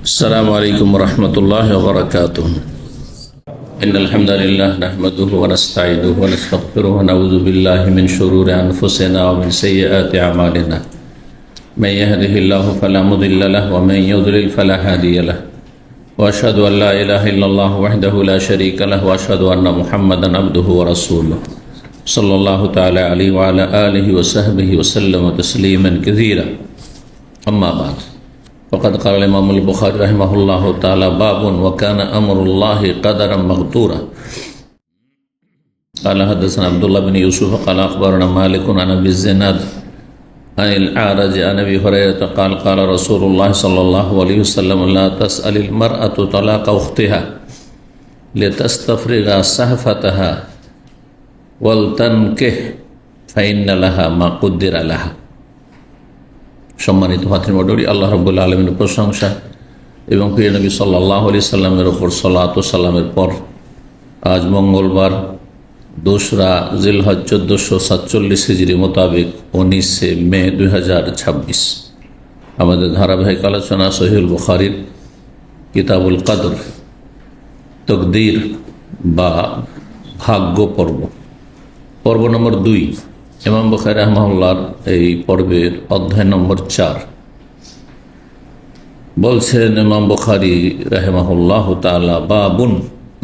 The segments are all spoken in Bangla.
السلام عليكم ورحمة الله وبركاته. إن الحمد لله نحمده ونستعينه ونستغفره ونعوذ بالله من شرور أنفسنا ومن سيئات أعمالنا. من يهده الله فلا مضل له ومن يضلل فلا هادي له. وأشهد أن لا إله إلا الله وحده لا شريك له وأشهد أن محمدا عبده ورسوله صلى الله تعالى عليه وعلى آله وصحبه وسلم تسليما كثيرا. أما بعد فقد قال الإمام البخاري رحمه الله تعالى: باب وكان أمر الله قدرا مقدورا. قال حدثنا عبد الله بن يوسف قال أخبرنا مالك عن أبي الزناد عن الأعرج عن أبي هريرة قال قال رسول الله صلى الله عليه وسلم: لا تسأل المرأة طلاق أختها لتستفرغ صحفتها ওয়ালতানকিহ ফাইন্না লাহা মা কুদ্দিরা লাহা। সম্মানিত ভাতৃমণ্ডলী, আল্লাহ রাব্বুল আলামিনের প্রশংসা এবং প্রিয় নবী সাল্লাল্লাহু আলাইহি সাল্লামের ওপর সালাত ও সালামের পর আজ মঙ্গলবার 2রা জিলহজ 1447 হিজরি মোতাবেক 19 মে 2026 আমাদের ধারাবাহিক আলোচনা সহিহুল বুখারীর কিতাবুল কদর তকদির বা ভাগ্য পর্ব নম্বর 2। ইমাম বুখারী রাহিমাহুল্লাহর এই পর্বের অধ্যায় নম্বর 4 বলছেন ইমাম বুখারী রাহিমাহুল্লাহ তাআলা: বাবুন,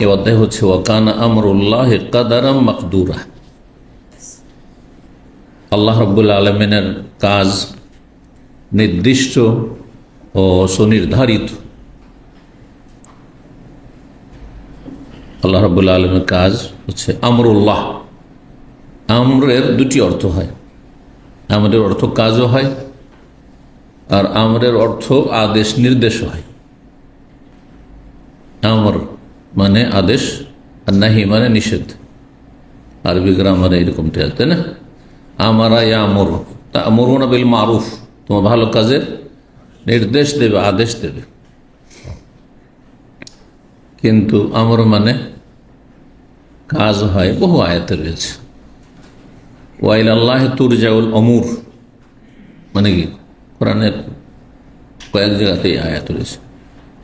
এই অধ্যায় হচ্ছে ওয়াকানা আমরুল্লাহি কাদারাম মাকদুরা। আল্লাহ রাব্বুল আলামিনের কাজ নির্দিষ্ট ও সুনির্ধারিত। আল্লাহ রাব্বুল আলামিনের কাজ হচ্ছে আমরুল্লাহ। আমরের দুটি অর্থ হয়, আমরের অর্থ কাজও হয় আর আমরের অর্থ আদেশ নির্দেশও হয়। আমর মানে আদেশ আর নাহি মানে নিষেধ। আরবি গ্রামারে এরকমটি আছে, তাই না? আমারা আমর তা আমরুনা বিল মারুফ, তোমার ভালো কাজের নির্দেশ দেবে, আদেশ দেবে। কিন্তু আমর মানে কাজ হয়, বহু আয়াতে রয়েছে। ওয়াইলাল্লাহি তুরজাউল উমুর মানে কি, কোরআনের কয়েক জায়গাতেই আয়াত রয়েছে।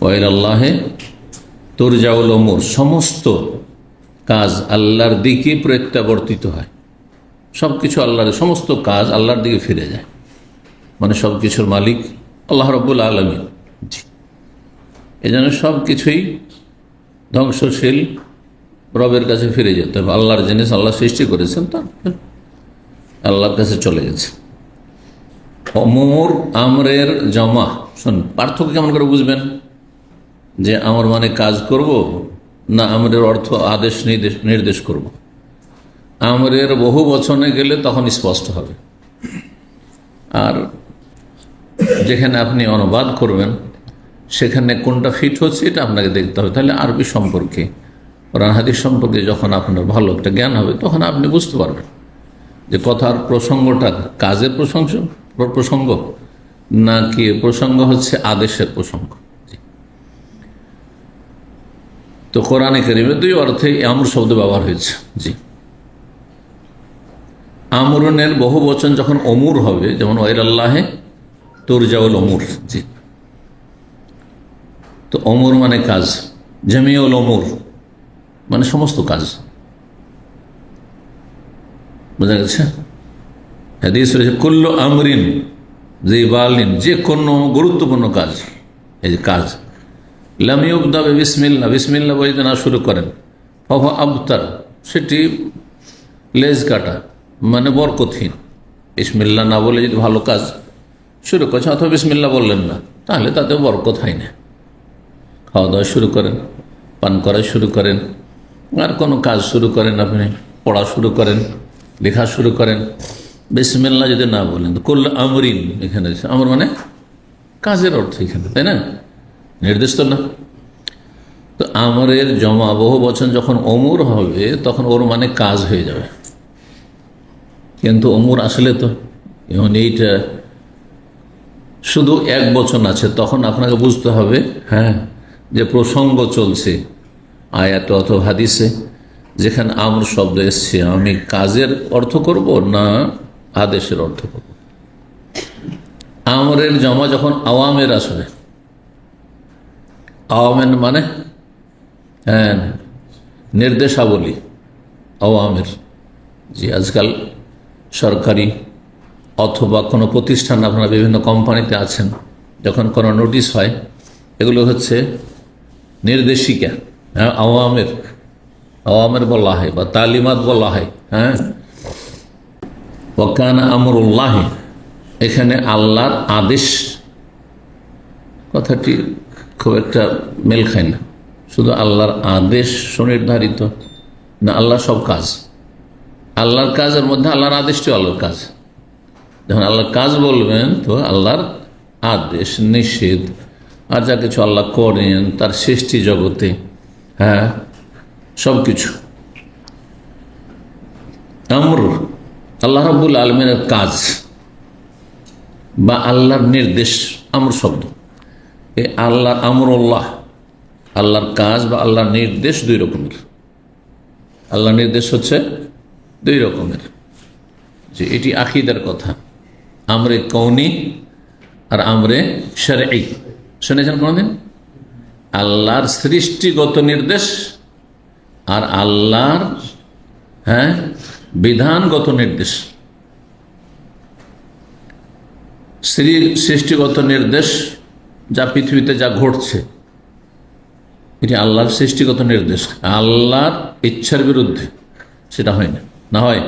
ওয়াইলাল্লাহি তুরজাউল উমুর, সমস্ত কাজ আল্লাহর দিকে প্রত্যাবর্তিত হয়। সব কিছু আল্লাহর, সমস্ত কাজ আল্লাহর দিকে ফিরে যায়, মানে সব কিছুর মালিক আল্লাহ রাব্বুল আলামিন। এই জন্য সব কিছুই ধ্বংসশীল, রবের কাছে ফিরে যেতে হবে। আল্লাহর জিনিস আল্লাহ সৃষ্টি করেছেন, তার আল্লাহর কাছে চলে গেছে। অমর আমরের জমা। শুন, পার্থক্য কেমন করে বুঝবেন যে আমর মানে কাজ করব না আমরের অর্থ আদেশ নির্দেশ করব? আমরের বহু বচনে গেলে তখন স্পষ্ট হবে, আর যেখানে আপনি অনুবাদ করবেন সেখানে কোনটা ফিট হচ্ছে এটা আপনাকে দেখতে হবে। তাহলে আরবি সম্পর্কে, কোরআন হাদিস সম্পর্কে যখন আপনার ভালো একটা জ্ঞান হবে তখন আপনি বুঝতে পারবেন যে কথার প্রসঙ্গটা কাজের প্রসঙ্গ নাকি প্রসঙ্গ হচ্ছে আদেশের প্রসঙ্গ। তো কোরআনে কারীমে দুই অর্থে আমর শব্দ ব্যবহার হয়েছে। জি, আমরনের বহু বচন যখন অমুর হবে, যেমন ওয়াইলাল্লাহি তুরজাউল উমুর। জি, তো অমর মানে কাজ, জামিউল উমুর মানে সমস্ত কাজ। বোঝা গেছে? হাদিস রয়েছে কুল্লু আমরিন জিবালিন, যে কোনো গুরুত্বপূর্ণ কাজ, এই যে কাজ লাম ইউবদা বিসমিল্লাহ, বিসমিল্লাহ বলে না শুরু করেন, ফাহুয়া আবতার, সেটি লেজ কাটা, মানে বরকতহীন। বিসমিল্লাহ না বলে যদি ভালো কাজ শুরু করছেন অথবা বিসমিল্লাহ বললেন না, তাহলে তাতেও বরকত হয় না। খাওয়া দাওয়া শুরু করেন, পান করা শুরু করেন, আর কোনো কাজ শুরু করেন, আপনি পড়া শুরু করেন, লেখা শুরু করেন, বিসমিল্লাহ যদি না বলেন, তো কুল্লু আমরিন, এখানে আমর মানে কাজের অর্থ এখানে, তাই না? নির্দেশ তো না। তো আমরের জমা বহু বচন যখন অমুর হবে তখন ওর মানে কাজ হয়ে যাবে। কিন্তু অমুর আসলে তো এখন এইটা শুধু এক বচন আছে, তখন আপনাকে বুঝতে হবে হ্যাঁ যে প্রসঙ্গ চলছে আয়াত অথবা হাদিসে, যেখানে আমর শব্দ এসছে আমি কাজের অর্থ করব না আদেশের অর্থ করব। আমরের জমা যখন আওয়ামের আসবে, আওয়ামের মানে হ্যাঁ নির্দেশাবলী, আওয়ামের। জি, আজকাল সরকারি অথবা কোনো প্রতিষ্ঠান, আপনারা বিভিন্ন কোম্পানিতে আছেন, যখন কোনো নোটিশ হয় এগুলো হচ্ছে নির্দেশিকা, হ্যাঁ, আওয়ামের বলা হয় বা তালিমাত বলা হয়। হ্যাঁ, ওয়াকানা আমরুল্লাহ, এখানে আল্লাহর আদেশ কথাটি খুব একটা মেল খায় না। শুধু আল্লাহর আদেশ সুনির্ধারিত না, আল্লাহ সব কাজ, আল্লাহর কাজের মধ্যে আল্লাহর আদেশটিও আল্লাহর কাজ। যখন আল্লাহর কাজ বলবেন তো আল্লাহর আদেশ নিষেধ আর যা কিছু আল্লাহ করেন তার সৃষ্টি জগতে, হ্যাঁ, সব কিছু আমর, আল্লাহ রাব্বুল আলামিনের কাজ বা আল্লাহর নির্দেশ, আমর শব্দ। এই আল্লাহর আমরুল্লাহ, আল্লাহর কাজ বা আল্লাহর নির্দেশ দুই রকমের। আল্লাহর নির্দেশ হচ্ছে দুই রকমের, যে এটি আকীদার কথা। আমরে কওনি আর আমরে শরঈ। শুনেছেন কোনদিন? আল্লাহর সৃষ্টিগত নির্দেশ আর আল্লাহর, হ্যাঁ, বিধানগত নির্দেশ। সৃষ্টিগত নির্দেশ যা পৃথিবীতে যা ঘটছে এটি আল্লাহর সৃষ্টিগত নির্দেশ। আল্লাহর ইচ্ছার বিরুদ্ধে সেটা হয় না। না হয়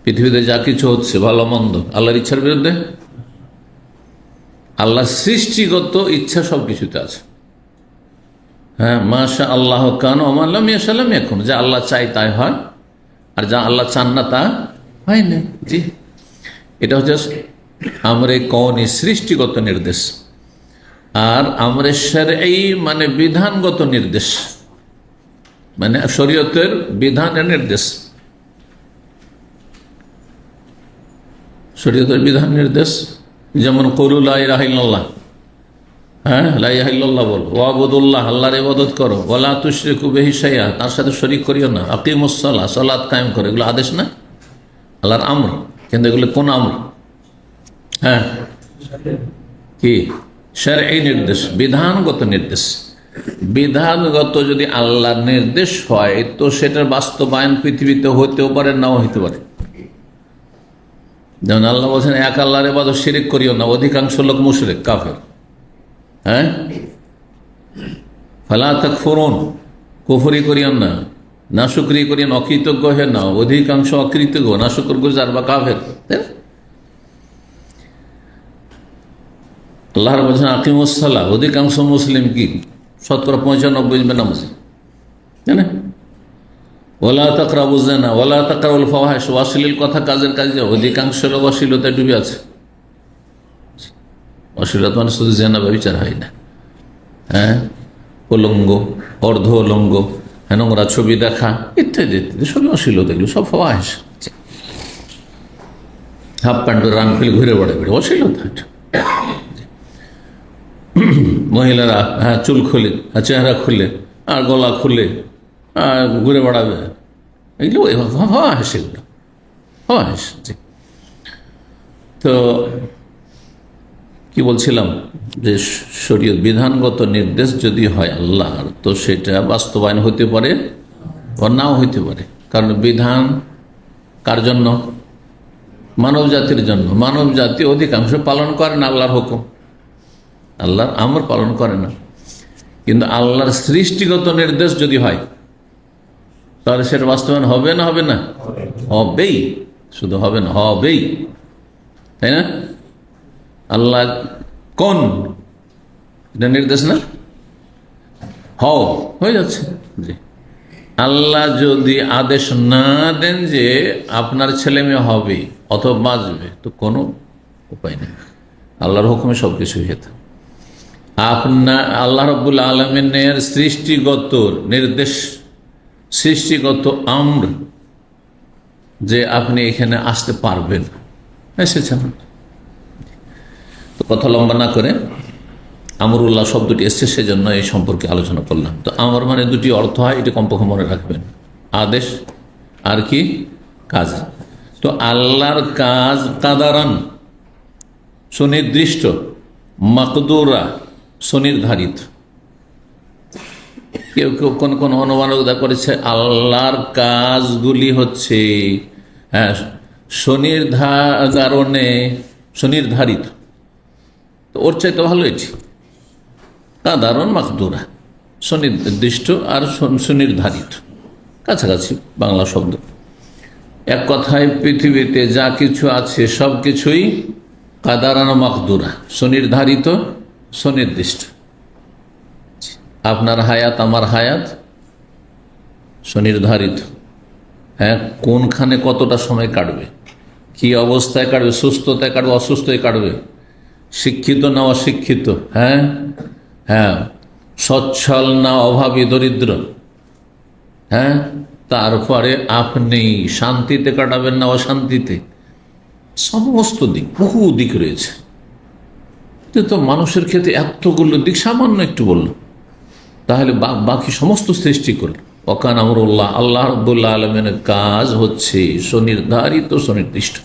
পৃথিবীতে যা কিছু হচ্ছে ভালো মন্দ আল্লাহর ইচ্ছার বিরুদ্ধে? আল্লাহর সৃষ্টিগত ইচ্ছা সব কিছুতে আছে। হ্যাঁ, মাশা আল্লাহ কান ওমাল্লাম ইয়াশাল্লাম এখন, যা আল্লাহ চাই তাই হয়, আর যা আল্লাহ চান না তা হয় না। জি, এটা হচ্ছে আমরে কওনি, সৃষ্টিগত নির্দেশ। আর আমরে শরঈ মানে বিধানগত নির্দেশ, মানে শরীয়তের বিধানের নির্দেশ, শরীয়তের বিধান নির্দেশ। যেমন কুলু লা ইলাহা ইল্লাল্লাহ, হ্যাঁ, লা ইলাহা ইল্লাল্লাহ বলো, ওয়াবুদুল্লাহ, আল্লাহর ইবাদত করো, ওয়ালা তুশরিকু বিহি শাইআ, তার সাথে শরীক করিও না, আকিমুস সালাহ, সালাত কায়েম করো। এগুলো আদেশ না, আল্লাহর আমর। কিন্তু এগুলো কোন আমর? হ্যাঁ, কি? শরঈ নির্দেশ, বিধানগত নির্দেশ। বিধানগত যদি আল্লাহর নির্দেশ হয় তো সেটার বাস্তবায়ন পৃথিবীতে হতেও পারে, নাও হইতে পারে। যেমন আল্লাহ বলছেন এক আল্লাহর ইবাদত শিরিক করিও না, অধিকাংশ লোক মুশরিক কাফের। হ্যাঁ, ফালা তাকফুরুন, কুফরি করিও না, নাশুকরি করিও না, অকৃতজ্ঞ হে না, অধিকাংশ অকৃতজ্ঞ, নাশুকর গুজার বা কাফের। আল্লাহর বলছেন আকিমুস সালাহ, অধিকাংশ মুসলিম কি 95% নামাজি, তাই না? ওয়ালা তাকরাবুজ জিনা ওয়ালা তাকরাবুল ফাওয়াহিশ, অশ্লীল কথা কাজের কাজে অধিকাংশ লোক অশ্লীলতায় ডুবে আছে। অশ্লীলতা মানে শুধু জিনা ব্যভিচার হয় না, হ্যাঁ, উলঙ্গ, অর্ধ উলঙ্গ, হ্যাঁ, নোংরা ছবি দেখা ইত্যাদি ইত্যাদি সবই অশ্লীলতা, এগুলো সব ফাওয়াহিশ। হাফ প্যান্ট রান ফেলে ঘুরে বেড়ে অশ্লীলতা। মহিলারা, হ্যাঁ, চুল খুলে, চেহারা খুলে আর গলা খুলে আর ঘুরে বেড়াবে, এগুলো হাসে, এগুলো হাসে। তো কি বলছিলাম, যে শরীয়ত বিধানগত নির্দেশ যদি হয় আল্লাহর, তো সেটা বাস্তবায়ন হতে পারে বা নাও হইতে পারে। কারণ বিধান কার জন্য? মানব জাতির জন্য। মানব জাতি অধিকাংশ পালন করে না আল্লাহর হুকুম, আল্লাহর আমর পালন করে না। কিন্তু আল্লাহর সৃষ্টিগত নির্দেশ যদি হয় তাহলে সেটা বাস্তবায়ন হবে না? হবে না? হবেই, শুধু হবে না, হবেই, তাই না? আল্লাহ কোন, এটা নির্দেশ না, হও, হয়ে যাচ্ছে। জি, আল্লাহ যদি আদেশ না দেন যে আপনার ছেলে মেয়ে হবে অথবা বাঁচবে, তো কোনো উপায় নেই, আল্লাহর হুকুমে সব কিছু হয়ে থাকে। আপনার আল্লাহ রাব্বুল আলামিনের সৃষ্টিগত নির্দেশ, সৃষ্টিগত আমর, যে আপনি এখানে আসতে পারবেন, এসেছেন। তো কথা লম্বা না করে আমরুল্লাহ শব্দটি এসছে, সেজন্য এই সম্পর্কে আলোচনা করলাম। তো আমর মানে দুটি অর্থ হয়, এটি কমপক্ষে মনে রাখবেন, আদেশ আর কি কাজ। তো আল্লাহর কাজ কাদারান সুনির্দিষ্ট, মাকদুরা সুনির্ধারিত, কেউ কেউ কোন কোন অনুমানকতা করেছে আল্লাহর কাজগুলি হচ্ছে হ্যাঁ স্বনির্ধারিত। তো ওর চাইতে ভালো এটি কাদারন মাকদুরা, সুনির্দিষ্ট আর সুনির্ধারিত, কাছাকাছি বাংলা শব্দ। এক কথায় পৃথিবীতে যা কিছু আছে সব কিছুই কাদারান মাকদুরা, সুনির্ধারিত সুনির্দিষ্ট। আপনার হায়াত আমার হায়াত সুনির্ধারিত। হ্যাঁ, কোনখানে কতটা সময় কাটবে, কি অবস্থায় কাটবে, সুস্থতায় কাটবে অসুস্থতায় কাটবে, শিক্ষিত না অশিক্ষিত, হ্যাঁ হ্যাঁ, সচ্ছল না অভাবী দরিদ্র, হ্যাঁ, তারপরে আপনি শান্তিতে কাটাবেন না অশান্তিতে, সমস্ত দিক, বহু দিক রয়েছে। তো মানুষের ক্ষেত্রে এতগুলো দিক সামান্য একটু বলল, তাহলে বাকি সমস্ত সৃষ্টি করল। ওয়াকান আমরুল্লাহ, আল্লাহ রাব্বুল আলামিনের কাজ হচ্ছে সুনির্ধারিত সুনির্দিষ্ট।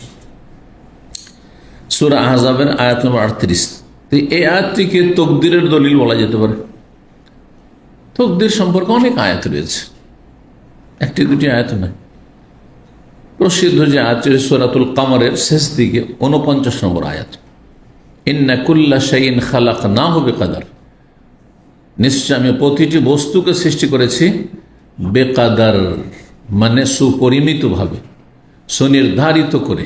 সূরা আহজাবের আয়াত নম্বর 38। এই আয়াতটিকে তকদিরের দলিল বলা যেতে পারে। তকদির সম্পর্কে অনেক আয়াত রয়েছে, একটি দুটি আয়াত নয়। প্রসিদ্ধ যে আয়াত সূরাতুল কামারের শেষ দিকে 49 নম্বর আয়াত, ইন্না কুল্লা শাইইন খালাকনাহু বিকাদার, নিশ্চয় আমি প্রতিটি বস্তুকে সৃষ্টি করেছি বেকাদার, মানে সুপরিমিতভাবে, সুনির্ধারিত করে।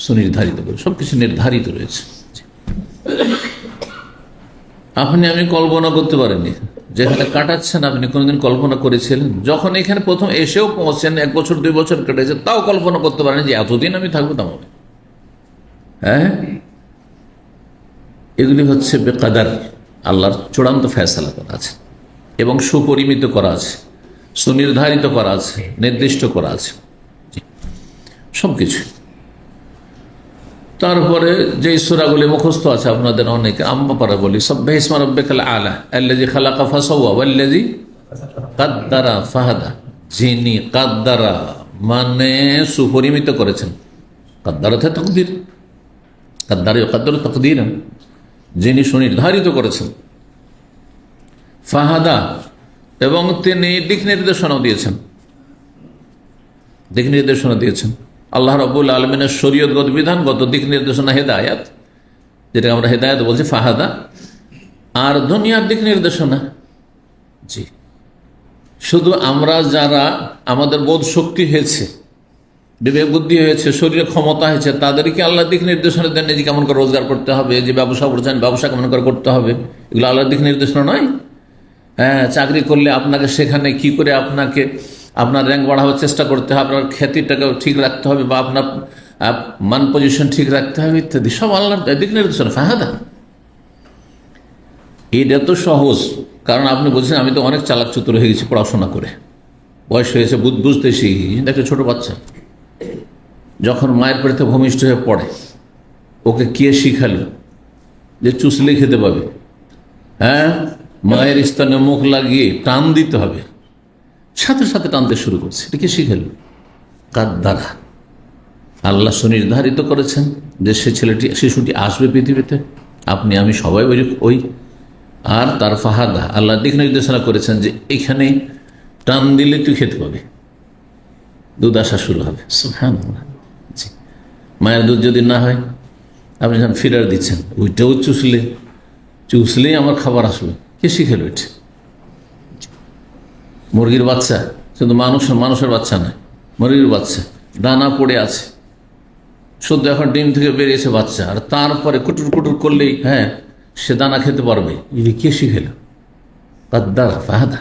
সুনির্ধারিত করে সবকিছু নির্ধারিত রয়েছে। আপনি আমি কল্পনা করতে পারেননি, যেখানে কাটাচ্ছেন আপনি কোনোদিন কল্পনা করেছিলেন? যখন এখানে প্রথম এসেও পৌঁছেন, 1 বছর 2 বছর কেটেছে, তাও কল্পনা করতে পারেন যে এতদিন আমি থাকবো তেমন। হ্যাঁ, এগুলি হচ্ছে বেকাদার, আল্লাহর চূড়ান্ত ফয়সালা করা আছে এবং সুপরিমিত করা আছে, সুনির্ধারিত করা আছে, নির্দিষ্ট করা আছে সবকিছু। তারপরে যে সূরাগুলি মুখস্থ আছে আপনাদের অনেকে, আম্মা পারা বলি, সাব্বিহ ইসমা রাব্বিকাল আলা আল্লাযী খালাকা ফাসাওয়া ওয়াল্লাযী কাদ্দারা ফাহাদা, যিনি কাদ্দারা মানে সুপরিমিত করেছেন, কাদ্দারা থেকে তাকদীর, কাদ্দারা ইউকাদ্দিরু তাকদীরান, যিনি সুনির্ধারিত করেছেন, ফাহাদা এবং তিনি দিক নির্দেশনা দিয়েছেন, দিক নির্দেশনা দিয়েছেন। আল্লাহ রাব্বুল আলামিনের শরীয়তগত বিধানগত দিক নির্দেশনা হেদায়াত, যেটাকে আমরা হেদায়াত বলছি, ফাহাদা, আর দুনিয়ার দিক নির্দেশনা। জি, শুধু আমরা যারা আমাদের বোধ শক্তি হয়েছে, বিবেক বুদ্ধি হয়েছে, শরীরে ক্ষমতা হয়েছে, তাদেরকে আল্লাহ দিক নির্দেশনা দেন যে কেমন করে রোজগার করতে হবে, যে ব্যবসা করছেন ব্যবসা কেমন করে করতে হবে, এগুলো আল্লাহর দিক নির্দেশনা নয়। হ্যাঁ, চাকরি করলে আপনাকে সেখানে কি করে আপনার র্যাঙ্ক বাড়াবার চেষ্টা করতে হবে, আপনার খ্যাতিটাকে ঠিক রাখতে হবে, বা আপনার মান পজিশন ঠিক রাখতে হবে ইত্যাদি, সব আল্লাহর দিক নির্দেশনা, ফাহাদা। এটা তো সহজ, কারণ আপনি বলছেন আমি তো অনেক চালাক চতুর হয়ে গেছি পড়াশোনা করে, বয়স হয়েছে, বুঝতে শিখি। একটা ছোট বাচ্চা যখন মায়ের পেটে ভূমিষ্ঠ হয়ে পড়ে, ওকে কে শিখালো যে চুষলে খেতে পাবে? হ্যাঁ, মায়ের স্থানে মুখ লাগিয়ে টান দিতে হবে, সাথে সাথে টানতে শুরু করছে। এটা কে শিখালো? কাদ্দারা, আল্লাহ সুনির্ধারিত করেছেন যে শিশুটি আসবে পৃথিবীতে, আপনি আমি সবাই ওই। আর তার ফাহাদা, আল্লাহ দিক নির্দেশনা করেছেন যে এখানে টান দিলে তুই খেতে পাবে, দুধ আসা শুরু হবে। সুবহানাল্লাহ। জি, মায়ের দুধ যদি না হয়, আপনি যখন ফিরার দিচ্ছেন, ওইটাও চুষলেই আমার খাবার আসবে। কে শিখেল ওইটা? মুরগির বাচ্চা, শুধু মানুষের বাচ্চা নয়, মুরগির বাচ্চা দানা পড়ে আছে, শুধু এখন ডিম থেকে বেরিয়েছে বাচ্চা, আর তারপরে কুটুর কুটুর করলেই হ্যাঁ সে দানা খেতে পারবে। এটা কে শিখেল? কাদ্দারা, ফাহাদা।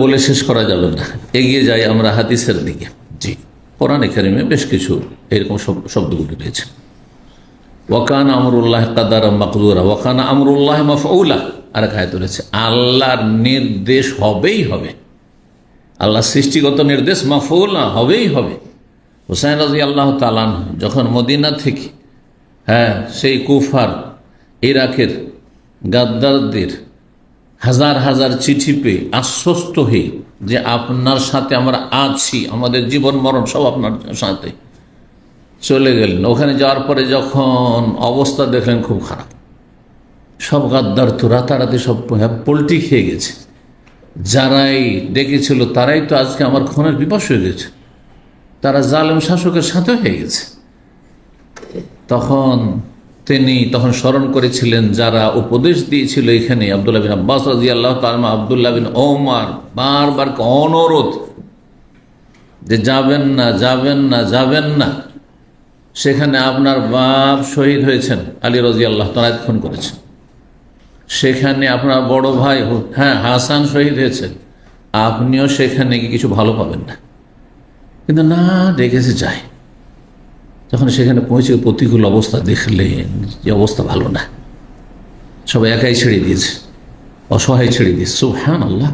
বলে শেষ করা যাবে না। এগিয়ে যাই আমরা হাদিসের দিকে। জি, কোরআনে কারিমে বেশ কিছু এরকম শব্দগুলি রয়েছে। ওয়াকান আমরুল্লাহ কাদারা মাকদুরা, ওয়াকান আমরুল্লাহ মাফউলা। আর এক আয়াত রয়েছে, আল্লাহর নির্দেশ হবেই হবে, আল্লাহ সৃষ্টিগত নির্দেশ মাফউলা হবেই হবে। হুসাইন রাদিয়াল্লাহু তাআলা যখন মদিনা থেকে সেই কুফার ইরাকের গাদ্দারদের হাজার হাজার চিঠি পেয়ে আশ্বস্ত হয়ে যে আপনার সাথে আমরা আছি, আমাদের জীবন মরণ সব আপনার সাথে, চলে গেলেন। ওখানে যাওয়ার পরে যখন অবস্থা দেখলেন খুব খারাপ, সব গাদ্দার তো রাতারাতি সব পোল্ট্রি খেয়ে গেছে। যারাই ডেকেছিল তারাই তো আজকে আমার খুনের বিপক্ষ হয়ে গেছে, তারা জালেম শাসকের সাথে হয়ে গেছে। তিনি স্মরণ করেছিলেন যারা উপদেশ দিয়েছিল এখানে, আব্দুল্লাহ বিন আব্বাস রাদিয়াল্লাহু তাআলা, আব্দুল্লাহ বিন ওমর, বারবার অনুরোধ যে যাবেন না, যাবেন না, যাবেন না। সেখানে আপনার বাপ শহীদ হয়েছেন, আলী রাদিয়াল্লাহু তাআলা খুন করেছেন। সেখানে আপনার বড় ভাই হাসান শহীদ হয়েছেন, আপনিও সেখানে গিয়ে কিছু ভালো পাবেন না। কিন্তু না, ডেকেছে যায়। যখন সেখানে পৌঁছে প্রতিকূল অবস্থা দেখলেন, যে অবস্থা ভালো না, সবাই একাই ছেড়ে দিয়েছে, অসহায় ছেড়ে দিয়েছে। সুবহানাল্লাহ।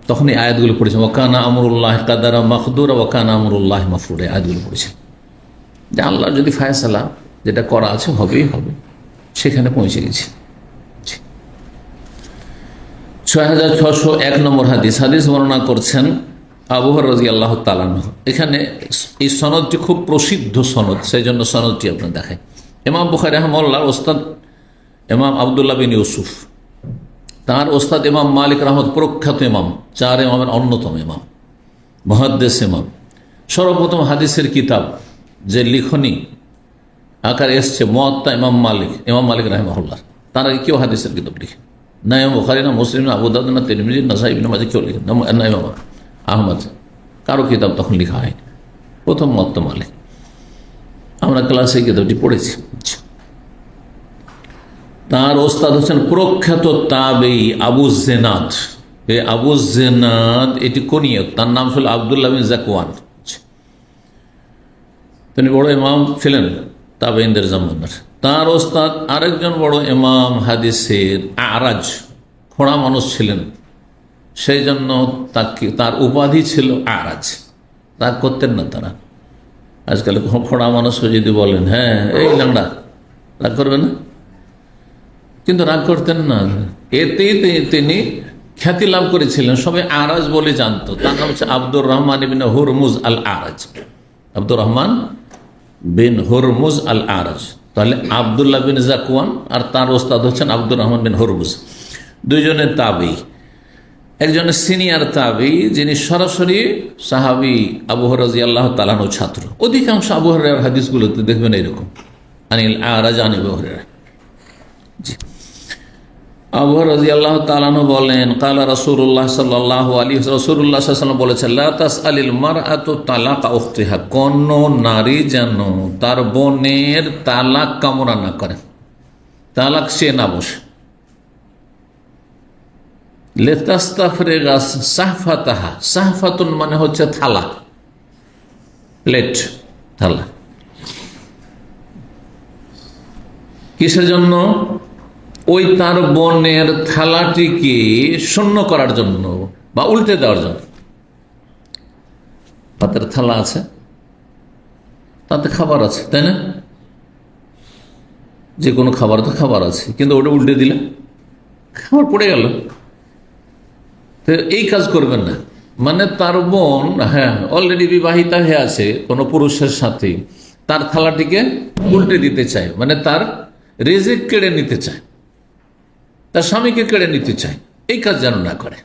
তখন এই আয়াতগুলো পড়েছে, ওয়াকানা আমরুল্লাহ কাদারা মাকদুরা ওয়াকানা আমরুল্লাহ মাফরুরা, আয়াতগুলো পড়েছে যে আল্লাহর যদি ফায়সালা যেটা করা আছে হবেই হবে। সেখানে পৌঁছে গেছি। 6601 নম্বর হাদিস বর্ণনা করছেন আবু হুরায়রা রাদিয়াল্লাহু তাআলা আনহু। এখানে এই সনদটি খুব প্রসিদ্ধ সনদ, সেই জন্য সনদটি আপনার দেখায়। ইমাম বুখারী রাহিমাহুল্লাহ ওস্তাদ ইমাম আব্দুল্লাহ বিন ইউসুফ, তার ওস্তাদ ইমাম মালিক রাহমত, প্রখ্যাত ইমাম, 4 ইমামের অন্যতম ইমাম, মুহাদ্দিস ইমাম। সর্বপ্রথম হাদিসের কিতাব যে লিখনি আকারে এসছে মুয়াত্তা ইমাম মালিক রাহিমাহুল্লাহ, তার আগে কেউ হাদিসের কিতাব লিখে না। ইমাম বুখারী না, মুসলিম না, আবু দাউদ না, তিরমিজি, নাসাঈ, ইবনে মাজাহ কেউ লিখে না, ইমাম আহমদ, কারো কিতাব তখন লেখা হয়নি। প্রথম মুয়াত্তা মালিক। আমরা ক্লাসে কিতাবটি পড়েছি। তার ওস্তাদ হচ্ছেন প্রখ্যাত তাবেঈ আবু জেনাদ। আবু জেনাদ এটি কোনিয়ত, তার নাম ছিল আব্দুল্লাহ বিন যাকওয়ান। তিনি বড় ইমাম ছিলেন তাবেঈনদের জামানার। তার ওস্তাদ আরেকজন বড় ইমাম হাদিসের আরাজ, খোঁড়া মানুষ ছিলেন, সেই জন্য তার উপাধি ছিল আরাজ। রাগ করতেন না তারা। আজকাল খোঁড়া মানুষকে যদি বলেন এই ল্যাংড়া, রাগ করবে না? কিন্তু রাগ করতেন না। এতেই তিনি খ্যাতি লাভ করেছিলেন, সবাই আরাজ বলে জানতো। তার নাম হচ্ছে আব্দুর রহমান বিন হুরমুজ আল আরাজ। আব্দুর রহমান বিন হুরমুজ আল আরাজ। তাহলে আব্দুল্লাহ বিন যাকওয়ান আর তার ওস্তাদ হচ্ছেন আব্দুর রহমান বিন হুরমুজ, দুইজনের তাবেঈ। একজনের সিনিয়র তাবেঈ, যিনি সরাসরি সাহাবী আবু হুরায়রা রাদিয়াল্লাহু তাআলা আনহুর ছাত্র। অধিকাংশ আবু হুরায়রার হাদিসগুলোতে দেখবেন এরকম, আনিল আরাজ আন আবু হুরায়রা। জি, আবু হুরায়রা রাদিয়াল্লাহু তাআলা আনহু বলেন, ক্বালা রাসূলুল্লাহ সাল্লাল্লাহু আলাইহি ওয়াসাল্লাম, রাসূলুল্লাহ সাল্লাল্লাহু আলাইহি ওয়াসাল্লাম বলেছেন, লা তাসআলিল মারআতু তালাকা উখতিহা, কোন নারী যেন তার বোনের তালাক কামনা না করে, তালাক সে না বসে। লেতাস্তাফরিগা সাহফাতাহা, সাহফাতুন মানে হচ্ছে থালা, প্লেট, থালা। কিসের জন্য? ওই তার বোনের থালাটিকে শূন্য করার জন্য বা উল্টে দেওয়ার জন্য। পাতের থালা আছে, তাতে খাবার আছে, তাই না? যে কোনো খাবার তো খাবার আছে, কিন্তু ওটা উল্টে দিলে খাবার পড়ে গেল। তো এই কাজ করবেন না। মানে তার বোন অলরেডি বিবাহিতা হয়ে আছে কোনো পুরুষের সাথে, তার থালাটিকে উল্টে দিতে চায়, মানে তার রিজিক কেড়ে নিতে চায়, তার স্বামীকে কেড়ে নিতে চায়। এই কাজ যেন না করে।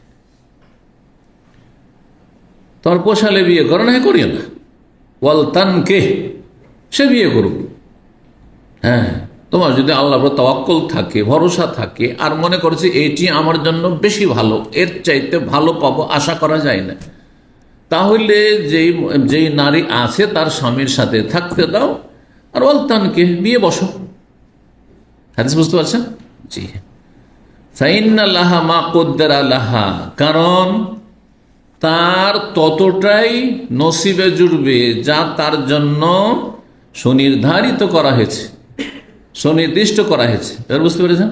তোমার পোষালে বিয়ে করো, না করিও না। ওয়ালতানকে, সে বিয়ে করুক। তোমার যদি আল্লাহর উপর তাওয়াক্কুল থাকে, ভরসা থাকে, আর মনে করছে এটি আমার জন্য বেশি ভালো, এর চাইতে ভালো পাবো আশা করা যায় না, তাহলে যেই নারী আছে তার স্বামীর সাথে থাকতে দাও, আর ওয়ালতানকে, বিয়ে বসো। হাদিস বুঝতে পারছেন? জি। ফাইন্না লাহা মা কুদ্দারা লাহা, কারণ তার ততটাই নসিবে জুড়বে যা তার জন্য সুনির্ধারিত করা হয়েছে, সুনির্দিষ্ট করা হয়েছে। এবার বুঝতে পেরেছেন?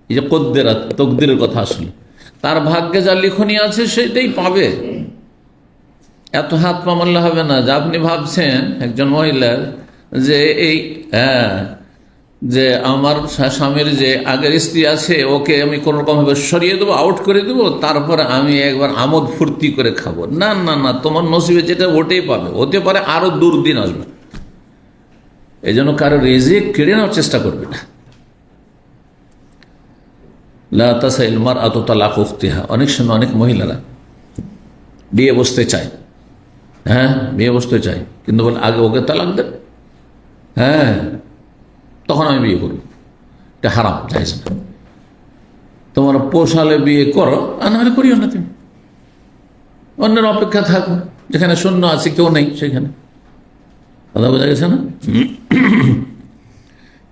এই যে কুদ্দারা, তকদিরের কথা আসলে তার ভাগ্যে যা লিখনি আছে সেটাই পাবে। এত হাত পা মারলে হবে না যে আপনি ভাবছেন একজন মহিলার যে যে আমার স্বামীর যে আগের স্ত্রী আছে ওকে আমি কোনো রকমভাবে সরিয়ে দেবো, আউট করে দেবো, তারপরে আমি একবার আমোদ ফুর্তি করে খাবো। না না না, তোমার নসিবে যেটা ওটাই পাবে, হতে পারে আরো দুর্দিন আসবে। এই জন্য কারো রিজিক কেড়ে নেওয়ার চেষ্টা করবে না। লা তাসাইল মারআতু তালাক উখতিহা। অনেক সময় অনেক মহিলারা বিয়ে বসতে চায়, হ্যাঁ বিয়ে বসতে চায়, কিন্তু বলে আগে ওকে তালাক দেন, হ্যাঁ তখন আমি বিয়ে করব। এটা হারাম, জায়েজ না। তোমার পোষালে বিয়ে করো, আর নাহলে করিও না। তুমি অন্যের অপেক্ষা থাকো, যেখানে শূন্য আছে, কেউ নেই সেখানে। কথা বোঝা গেছে না?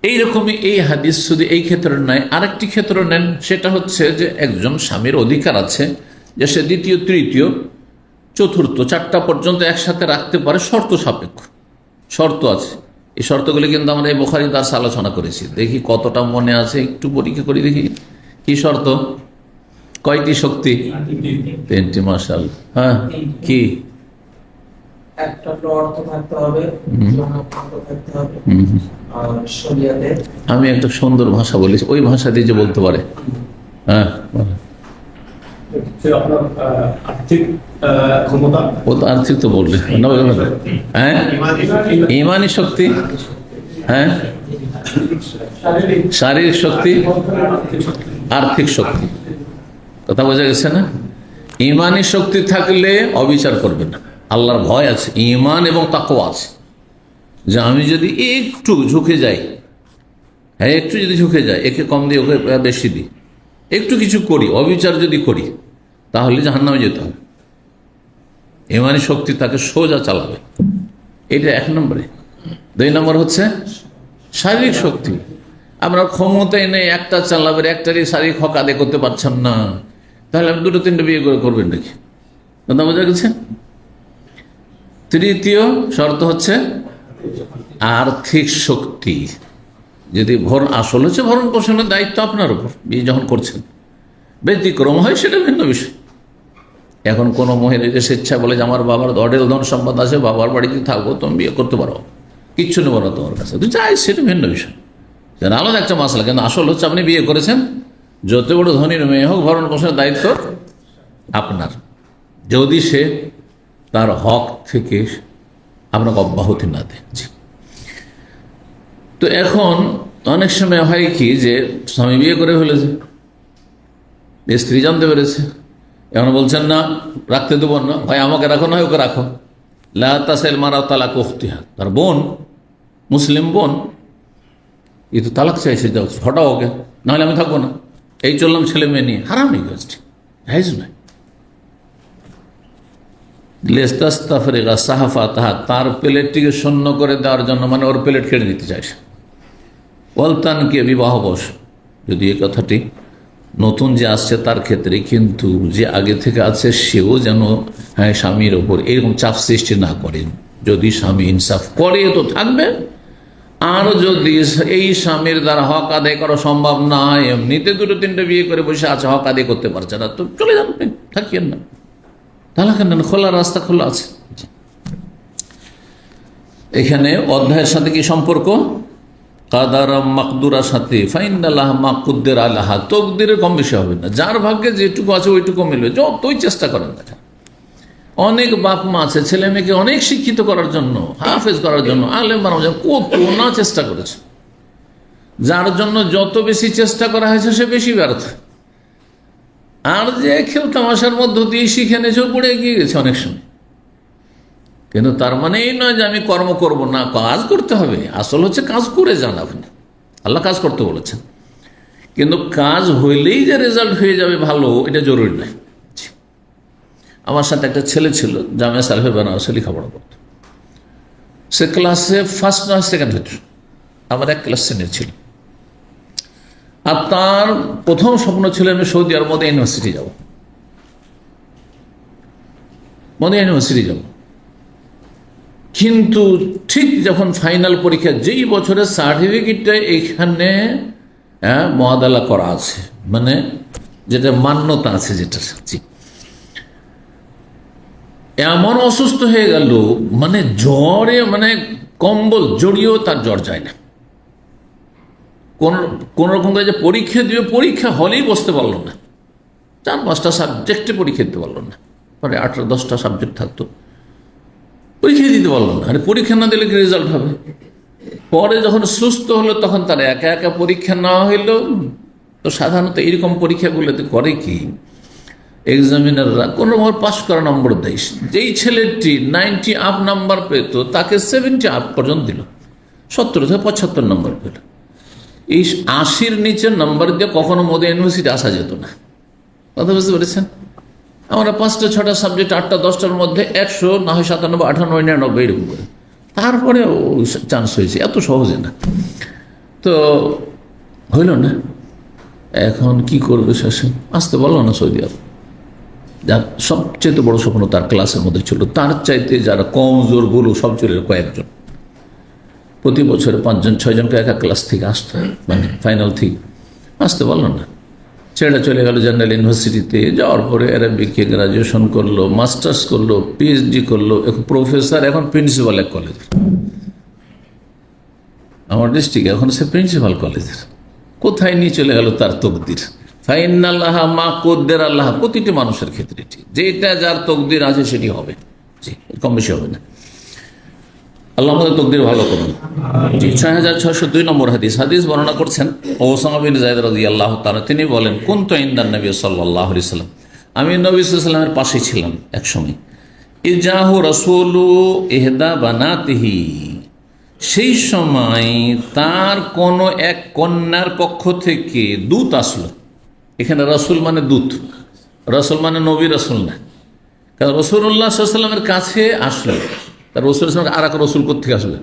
এইরকমই এই হাদিস শুধু এই ক্ষেত্রে নয়, আরেকটি ক্ষেত্র নেন, সেটা হচ্ছে যে একজন স্বামীর অধিকার আছে যে সে দ্বিতীয়, তৃতীয়, চতুর্থ, 4টা পর্যন্ত একসাথে রাখতে পারে, শর্ত সাপেক্ষ। শর্ত আছে, এই শর্তগুলি কিন্তু আমরা এই বুখারী দার্সে আলোচনা করেছি। দেখি কতটা মনে আছে, একটু পরীক্ষা করি দেখি। কি শর্ত? কয়টি শক্তি? 3টি। মাশাআল্লাহ। হ্যাঁ, কি? একটা হলো অর্থ থাকতে হবে, থাকতে হবে, আর শরীয়তে। আমি একটা সুন্দর ভাষা বলেছি, ওই ভাষা দিয়ে যে বলতে পারে। হ্যাঁ, আপনার আর্থিক ক্ষমতা। ও তো আর্থিক তো বললে, হ্যাঁ ইমানি শক্তি, হ্যাঁ শারীরিক শক্তি, আর্থিক শক্তি। কথা বোঝা গেছে না? ইমানি শক্তি থাকলে অবিচার করবে না, আল্লাহর ভয় আছে, ইমান এবং তাকওয়া আছে। যে আমি যদি একটু ঝুঁকে যাই, হ্যাঁ একটু যদি ঝুঁকে যাই, একে কম দিই ওকে বেশি দিই, একটু কিছু করি, অবিচার যদি করি, তাহলে জাহান্নামে যেতে হবে। ইমানি শক্তি তাকে সোজা চালাবে, এটা 1 নম্বরে। 2 নম্বর হচ্ছে শারীরিক শক্তি। আমরা ক্ষমতায় নেই, একটা চালাবেন, একটারই শারীরিক হক আদায় করতে পারছেন না, তাহলে আপনি 2-3টে বিয়ে করে করবেন নাকি? কথা বোঝা গেছে? তৃতীয় শর্ত হচ্ছে আর্থিক শক্তি। যদি আসল হচ্ছে ভরণ পোষণের দায়িত্ব আপনার উপর, বিয়ে যখন করছেন। ব্যতিক্রম হয় সেটা ভিন্ন বিষয়। এখন কোনো মহিলা যে স্বেচ্ছা বলে যে আমার বাবার অঢেল ধন সম্পদ আছে, বাবার বাড়িতে থাকবো, তুমি বিয়ে করতে পারো, কিচ্ছু নেবো না তোমার কাছে, তো চাই, সেটা ভিন্ন বিষয়, যেন আলাদা একটা মাসলা। কিন্তু আসল হচ্ছে আপনি বিয়ে করেছেন, যত বড় ধনীর মেয়ে হোক, ভরণ পোষণের দায়িত্ব আপনার, যদি সে তার হক থেকে আপনাকে অব্যাহতি না দেয়। তো এখন অনেক সময় হয় কি, যে স্বামী বিয়ে করে ফেলেছে, স্ত্রী জানতে পেরেছে, এখন বলছেন না রাখতে দেবো না, ভাই আমাকে রাখো, না ওকে রাখো। লা তাসাইল মারআতু তালাক উখতিহা, তার বোন, মুসলিম বোন, এই তো তালাক চাইছে, যাও হটাও ওকে, নাহলে আমি থাকবো না, এই চললাম ছেলে মেয়ে নিয়ে। হারাম এই কাজটি, জায়েজ নয়। লিস্তাসতাফরিগা সাহাফাতাহা, তার প্লেটটিকে শূন্য করে দেওয়ার জন্য, মানে ওর প্লেট কেড়ে নিতে চাইছে। ওয়ালতানকে বিবাহবশ, যদি এই কথাটি নতুন যে আসছে তার ক্ষেত্রে, কিন্তু যে আগে থেকে আছে সেও যেন হ্যাঁ স্বামীর ওপর এরকম চাপ সৃষ্টি না করেন। যদি স্বামী ইনসাফ করে তো থাকবে, আর যদি এই স্বামীর দ্বারা হক আদায় করা সম্ভব না, এমনিতে 2-3টে বিয়ে করে বসে আছে, হক আদায় করতে পারছে না, তো চলে যান, থাকিয়েন না, তালাকেন না, খোলা রাস্তা খোলা আছে। এখানে অধ্যায়ের সাথে কি সম্পর্ক? কাদার মাকদুরার সাথে, ফাইনাল্লাহ মাকুদ্দের আল্লাহা, তকদিরের কম বেশি হবে না, যার ভাগ্যে যেটুকু আছে ওইটুকু মিলবে, যতই চেষ্টা করেন না। অনেক বাপ মা আছে ছেলে মেয়েকে অনেক শিক্ষিত করার জন্য, হাফেজ করার জন্য, আলেম বানানোর জন্য কত না চেষ্টা করেছে, যার জন্য যত বেশি চেষ্টা করা হয়েছে সে বেশি ব্যর্থ। আর যে খেল তামাশার মধ্য দিয়ে শিখে নিয়েছে, পড়ে এগিয়ে গেছে অনেক সময়। কিন্তু তার মানে এই নয় যে আমি কর্ম করব না, কাজ করতে হবে। আসল হচ্ছে কাজ করে যান আপনি, আল্লাহ কাজ করতে বলেছেন, কিন্তু কাজ হইলেই যে রেজাল্ট হয়ে যাবে ভালো, এটা জরুরি নয়। আমার সাথে একটা ছেলে ছিল, জামিয়া সালেহে বেনারসে লেখাপড়া করত। সে ক্লাসে ফার্স্ট না সেকেন্ড হইত, আমার এক ক্লাস সিনিয়র ছিল। আর তার প্রথম স্বপ্ন ছিল আমি সৌদি আরব মদিনা ইউনিভার্সিটি যাব, মদিনা ইউনিভার্সিটি যাব। কিন্তু ঠিক যখন ফাইনাল পরীক্ষা, যেই বছরের সার্টিফিকেটটা এইখানে মহাদালা করা আছে, মানে যেটা মান্যতা আছে, যেটা এমন অসুস্থ হয়ে গেল, মানে জ্বরে, মানে কম্বল জড়িয়েও তার জ্বর যায় না। কোন রকম যে পরীক্ষা দিবে, পরীক্ষা হলেই বসতে পারলো না, 4-5টা সাবজেক্টে পরীক্ষা দিতে পারলো না, পরে 8-10টা সাবজেক্ট থাকতো, পরীক্ষা দিতে পারলো না। আরে পরীক্ষা না দিলে কি রেজাল্ট হবে? পরে যখন সুস্থ হলো তখন তার একা একা পরীক্ষা নেওয়া হইলো, তো সাধারণত এইরকম পরীক্ষাগুলোতে করে কি, এক্সামিনাররা কোনো পাস করা নম্বর দেয়। যেই ছেলেটি 90 আপ নাম্বার পেত তাকে 70 আপ পর্যন্ত দিল, 70 থেকে 75 নম্বর পেল। এই 80-র নিচের নম্বর দিয়ে কখনো মোদি ইউনিভার্সিটি আসা যেত না। কথা বুঝতে পেরেছেন? আমরা 5টা 6টা সাবজেক্ট 8টা 10টার মধ্যে 100, না হয় 97, 98, 99 এরকম করে, তারপরে চান্স হয়েছে, এত সহজে না। তো হইল না, এখন কি করবে শেষে? আসতে বললো না সৌদি আরব। যার সবচেয়ে বড় স্বপ্ন তার ক্লাসের মধ্যে ছিল, তার চাইতে যারা কমজোর গুলো সব ছিল কয়েকজন, প্রতি বছরে 5জন 6জনকে এক ক্লাস থেকে আসতে হয়, মানে ফাইনাল থেকে আসতে বললো না। ছেড়ে চলে গেল জেনারেল ইউনিভার্সিটিতে। যাওয়ার পরে অ্যারাবিকে গ্রাজুয়েশন করলো, মাস্টার্স করলো, পিএইচডি করলো, এখন প্রফেসর, এখন প্রিন্সিপাল এক কলেজের, আমার ডিস্ট্রিক্টে এখন সে প্রিন্সিপাল কলেজের। কোথায় নিয়ে চলে গেল তার তকদির। ফাইনাল্লাহ মা কদ্দের আল্লাহ, প্রতিটি মানুষের ক্ষেত্রে যেটা যার তকদির আছে সেটি হবে, জি, কম বেশি হবে না। আল্লাহ আমাদের তকদির ভালো করুন। জি, 6602 নম্বর হাদিস বর্ণনা করছেন ওসামা বিন যায়েদ রাদিয়াল্লাহু তাআলা। তিনি বলেন, কুনতু ইনদান নবী সাল্লাল্লাহু আলাইহি ওয়াসাল্লাম, আমি নবী সাল্লাল্লাহু আলাইহি ওয়াসাল্লামের পাশে ছিলাম এক সময়। ইজাহু রাসূলু ইহদা বানাতিহি, সেই সময় তার কোন এক কন্যার পক্ষ থেকে দূত আসলো। এখানে রাসূল মানে দূত, রাসূল মানে নবী রাসূল না। কারণ রাসূলুল্লাহ সাল্লাল্লাহু আলাইহি ওয়াসাল্লামের কাছে আসলো, তার রাসূল আর এক রাসূল কোত্থেকে আসলেন,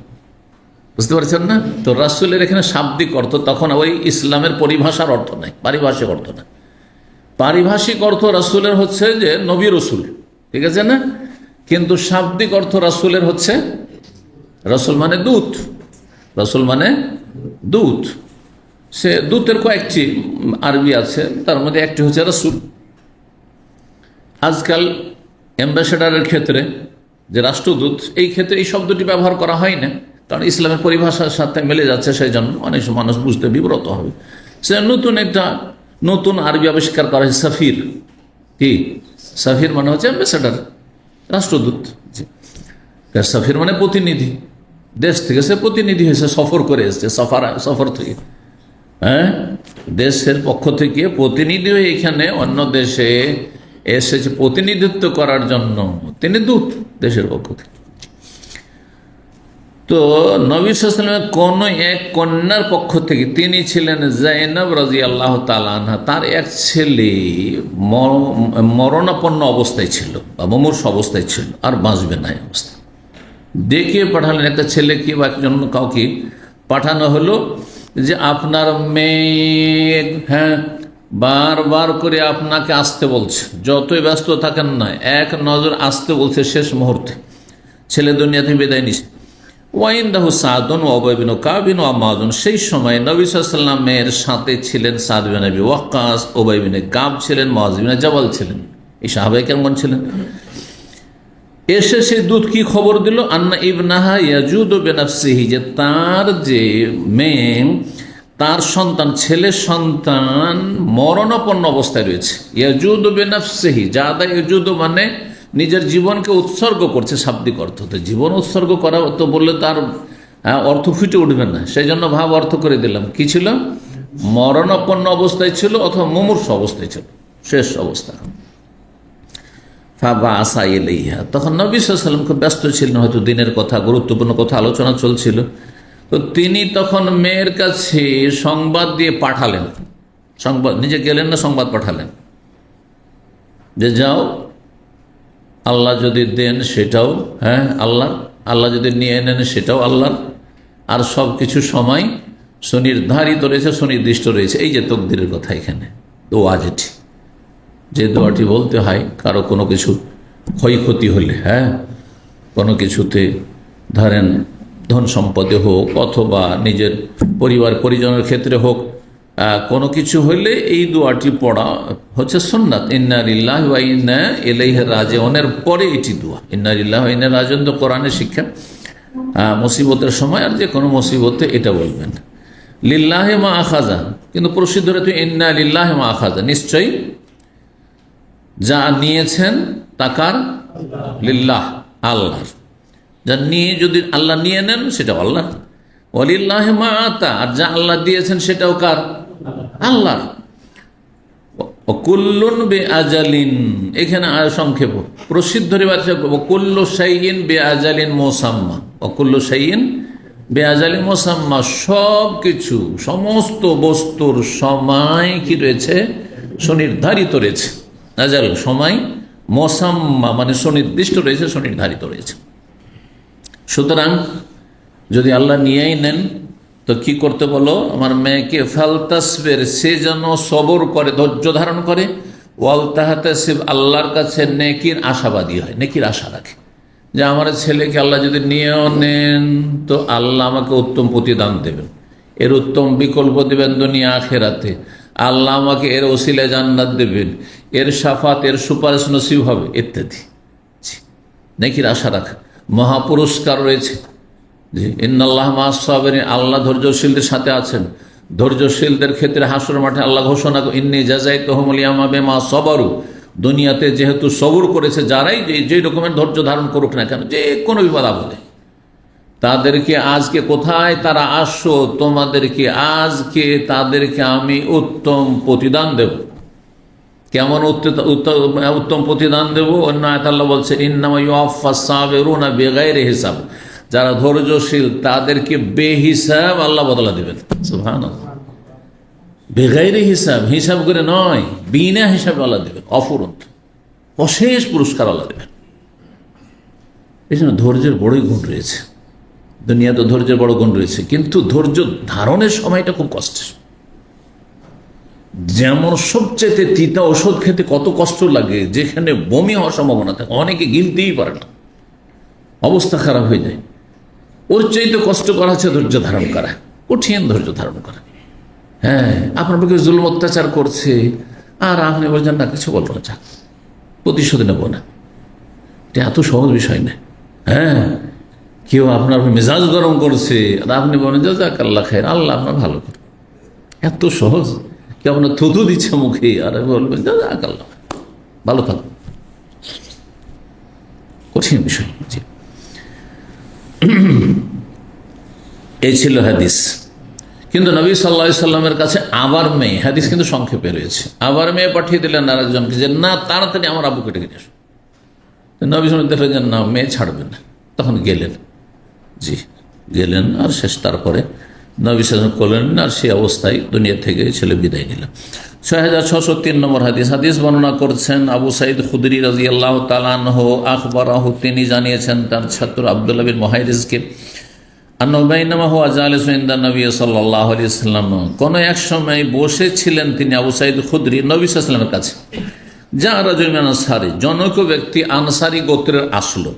বুঝতে পারছেন না? তো রাসূলের এখানে শাব্দিক অর্থ, তখন ওই ইসলামের পরিভাষার অর্থ নাই, পারিভাষিক অর্থ না। পারিভাষিক অর্থ রাসূলের হচ্ছে যে নবী রাসূল, ঠিক আছে না? কিন্তু শাব্দিক অর্থ রাসূলের হচ্ছে, রাসূল মানে দূত, রাসূল মানে দূত। সে দূতের কয়েকটি আরবি আছে, তার মধ্যে একটি হচ্ছে রাসূল। আজকাল অ্যাম্বাসেডারের ক্ষেত্রে, যে রাষ্ট্রদূত, এই ক্ষেত্রে এই শব্দটি ব্যবহার করা হয় না, কারণ ইসলামের পরিভাষার সাথে মিলে যাচ্ছে, সেই জন্য অনেক মানুষ বুঝতে বিব্রত হবে। সে নতুন আরবি আবিষ্কার করা হয়েছে, সাফির। কি সাফির মানে হচ্ছে অ্যাম্বাসেডার, রাষ্ট্রদূত। সাফির মানে প্রতিনিধি, দেশ থেকে সে প্রতিনিধি হয়েছে, সফর করে এসছে, সফর থেকে, হ্যাঁ, দেশের পক্ষ থেকে প্রতিনিধি হয়ে এখানে অন্য দেশে এসেছে প্রতিনিধিত্ব করার জন্য, তিনি দূত দেশের পক্ষ থেকে। তো নবী সাল্লাল্লাহু আলাইহি ওয়াসাল্লামের কোন এক কন্যার পক্ষ থেকে, তিনি ছিলেন যায়েনব রাদিয়াল্লাহু তাআলা আনহা, তার এক ছেলে মরণাপন্ন অবস্থায় ছিল বা মুমূর্ষ অবস্থায় ছিল, আর বাঁচবে না এই অবস্থা। ডেকে পাঠালেন একটা ছেলেকে বা একজন কাউকে, পাঠানো হলো যে আপনার মেয়ে, হ্যাঁ, বারবার করে আপনাকে আসতে বলছে, যতই ব্যস্ত থাকেন না, এক নজর আসতে বলছে শেষ মুহূর্তে, ছেলে দুনিয়া থেকে বিদায় নিছে। ওয়াইন্দাহু সাদুন ওয়া উবাই বিন কাব ওয়া মুআযুন, সেই সময় নবী সাল্লাল্লাহু আলাইহি ওয়াসাল্লামের সাথে ছিলেন সাদ বিন আবি ওয়াক্কাস, উবাই বিন কাব ছিলেন, মুআয বিন জাবাল ছিলেন, এই সাহাবায়ে কেমন ছিলেন। এসে সেই দূত কি খবর দিল, আন্না ইবনাহা ইয়াজুদু বিনাফসিহি, যে তার যে মেয়ে, তার সন্তান, ছেলে সন্তান মরণাপন্ন অবস্থায় রয়েছে। ইয়াজুদু বিনাফসিহি, জাদা ইয়াজুদু মানে নিজের জীবনকে উৎসর্গ করছে, শাব্দিক অর্থ। তো জীবন উৎসর্গ করা তো বললে তার অর্থ ফুটে উঠবে না, সেই জন্য ভাব অর্থ করে দিলাম। কি ছিল? মরণাপন্ন অবস্থায় ছিল অথবা মুমূর্ষ অবস্থায় ছিল, শেষ অবস্থা। তখন নবী সাল্লাল্লাহু আলাইহি ওয়াসাল্লাম খুব ব্যস্ত ছিলেন, হয়তো দিনের কথা, গুরুত্বপূর্ণ কথা আলোচনা চলছিল। তো তিনি তখন মেয়ের কাছে সংবাদ দিয়ে পাঠালেন, সংবাদ নিজে গেলেন না, সংবাদ পাঠালেন যে যাও, আল্লাহ যদি দেন সেটাও হ্যাঁ আল্লাহ যদি নিয়ে নেন সেটাও আল্লাহর, আর সব কিছু সময় সুনির্ধারিত রয়েছে, সুনির্দিষ্ট রয়েছে। এই যে তকদিরের কথা, এখানে দোয়া যেটি, যে দোয়াটি বলতে হয় কারো কোনো কিছু ক্ষয়ক্ষতি হলে, হ্যাঁ, কোনো কিছুতে ধরেন ধন সম্পদে হোক অথবা নিজের পরিবার পরিজনের ক্ষেত্রে হোক, কোনো কিছু হইলে এই দোয়াটি পড়া হচ্ছে সুন্নাত। ইন্না লিল্লাহি ওয়া ইন্না ইলাইহি রাজিউনের পরে এটি দোয়া। ইন্না লিল্লাহি ওয়া ইন্না রাজিউন তো কোরআনের শিক্ষা। মুসিবতের সময় আর যে কোনো মুসিবতে এটা বলবেন। লিল্লাহি মা আখাযা, কিন্তু প্রসিদ্ধ তো ইন্না লিল্লাহি মা আখাযা, নিশ্চয়ই যা নিয়েছেন তাকার লিল্লাহ, আল্লাহর। যা নিয়ে যদি আল্লাহ নিয়ে নেন সেটাও আল্লাহ। ওয়ালিল্লাহি মা আতা, আর যা আল্লাহ দিয়েছেন সেটাও কার? আল্লাহর। কুল্লুন বে আজালিন, এখানে সংক্ষেপ প্রসিদ্ধ রিবাজ কুল্লু শাইইন বে আজালিন মুসাম্মা, কুল্লু শাইইন বে আজালিন মুসাম্মা, সব কিছু সমস্ত বস্তুর সময় কি রয়েছে, সুনির্ধারিত রয়েছে। আজাল সময়, মুসাম্মা মানে সুনির্দিষ্ট রয়েছে, সুনির্ধারিত রয়েছে। সুতরাং যদি আল্লাহ নিয়েই নেন তো কি করতে বলো আমার মেয়েকে, ফালতাসবির, সে যেন সবর করে, ধৈর্য ধারণ করে, ওয়াল তাহতাসিব, আল্লাহর কাছে নেকির আশাবাদী হয়, নেকির আশা রাখে যে আমার ছেলেকে আল্লাহ যদি নিয়েও নেন তো আল্লাহ আমাকে উত্তম প্রতিদান দেবেন, এর উত্তম বিকল্প দেবেন দুনিয়া আখেরাতে, আল্লাহ আমাকে এর ওসিলায় জান্নাত দেবেন, এর শাফাত, এর সুপারিশ নসিব হবে ইত্যাদি। নেকির আশা রাখা, মহাপুরস্কার রয়েছে। জি, ইন্নাল্লাহ মা'আস সাবিরিন, আল্লাহ ধৈর্যশীলদের সাথে আছেন। ধৈর্যশীলদের ক্ষেত্রে হাসর মাঠে আল্লাহ ঘোষণা, ইন্নী জাযাইতুহুমুল ইয়াওমা বিমা সাবারু, দুনিয়াতে যেহেতু সবর করেছে, যারাই যে রকমের ধৈর্য ধারণ করুক না কেন, যে কোনো বিপদ আপদে, তাদেরকে আজকে কোথায় তারা আসো, তোমাদেরকে আজকে তাদেরকে আমি উত্তম প্রতিদান দেব। কেমন উত্তম প্রতিদান দেব? অন্য আয়াতে আল্লাহ বলছে, ইন্নামা ইউওয়াফফাস সাবিরুনা বিগাইরি হিসাব, যারা ধৈর্যশীল তাদেরকে বেহিসাব আল্লাহ বদলা দেবেন। সুবহানাল্লাহ, বেগাইরে হিসাব, হিসাব করে নয়, বিনা হিসাবে আল্লাহ দেবেন, অফুরন্ত অশেষ পুরস্কার আল্লাহ দেবেন। এই জন্য ধৈর্যের বড়ই গুণ রয়েছে, দুনিয়াতে ধৈর্যের বড় গুণ রয়েছে, কিন্তু ধৈর্য ধারণের সময়টা খুব কষ্টের। যেমন সবচেয়ে তিতা ওষুধ খেতে কত কষ্ট লাগে, যেখানে বমি হওয়ার সম্ভাবনা থাকে, অনেকে গিলতেই পারে না, অবস্থা খারাপ হয়ে যায়, ওর চাইতে কষ্ট করা হচ্ছে ধৈর্য ধারণ করা, কঠিন ধৈর্য ধারণ করা। হ্যাঁ, আপনার বুকে জুলুম অত্যাচার করছে আর আপনি বলছেন না কিছু বলবো না, প্রতিশোধ নেব না, এটা এত সহজ বিষয় না। হ্যাঁ, কেউ আপনার মেজাজ গরম করছে আর আপনি বলেন জাযাকাল্লাহ খায়র, আল্লাহ আপনার ভালো করে, এত সহজ। কেউ আপনার থুতু দিচ্ছে মুখে আর বলবেন জাযাকাল্লাহ, ভালো থাকুন, কঠিন বিষয়। জি, এই ছিল হাদিস। কিন্তু নবী সাল্লাল্লাহু আলাইহি সাল্লামের কাছে আবার মেয়ে, হাদিস কিন্তু সংক্ষেপে রয়েছে, আবার মেয়ে পাঠিয়ে দিলেন আরেকজনকে যে না, তাড়াতাড়ি আমার আব্বুকে ডেকে নিয়ে আসো। নবী সাল্লাল্লাহু দেখলেন যে না, মেয়ে ছাড়বেন না, তখন গেলেন। জি, গেলেন আর শেষ, তারপরে নবী সাল্লাল্লাহু করলেন আর সেই অবস্থায় দুনিয়া থেকে ছেলে বিদায় নিলেন। 6603 নম্বর হাদিস। হাদিস বর্ণনা করছেন আবু সাঈদ খুদরি রাদিয়াল্লাহু তাআলা আনহু আখবরাহু, তিনি জানিয়েছেন তার ছাত্র আব্দুল্লাহ বিন মুহাইরিজকে, কোন এক সময় বসেছিলেন তিনি আবু সাঈদ খুদরি নবী সাল্লাল্লাহু আলাইহি ওয়াসাল্লামের কাছে, যা রাজুল মিন আনসারী, জনৈক ব্যক্তি আনসারী গোত্রের আসলো,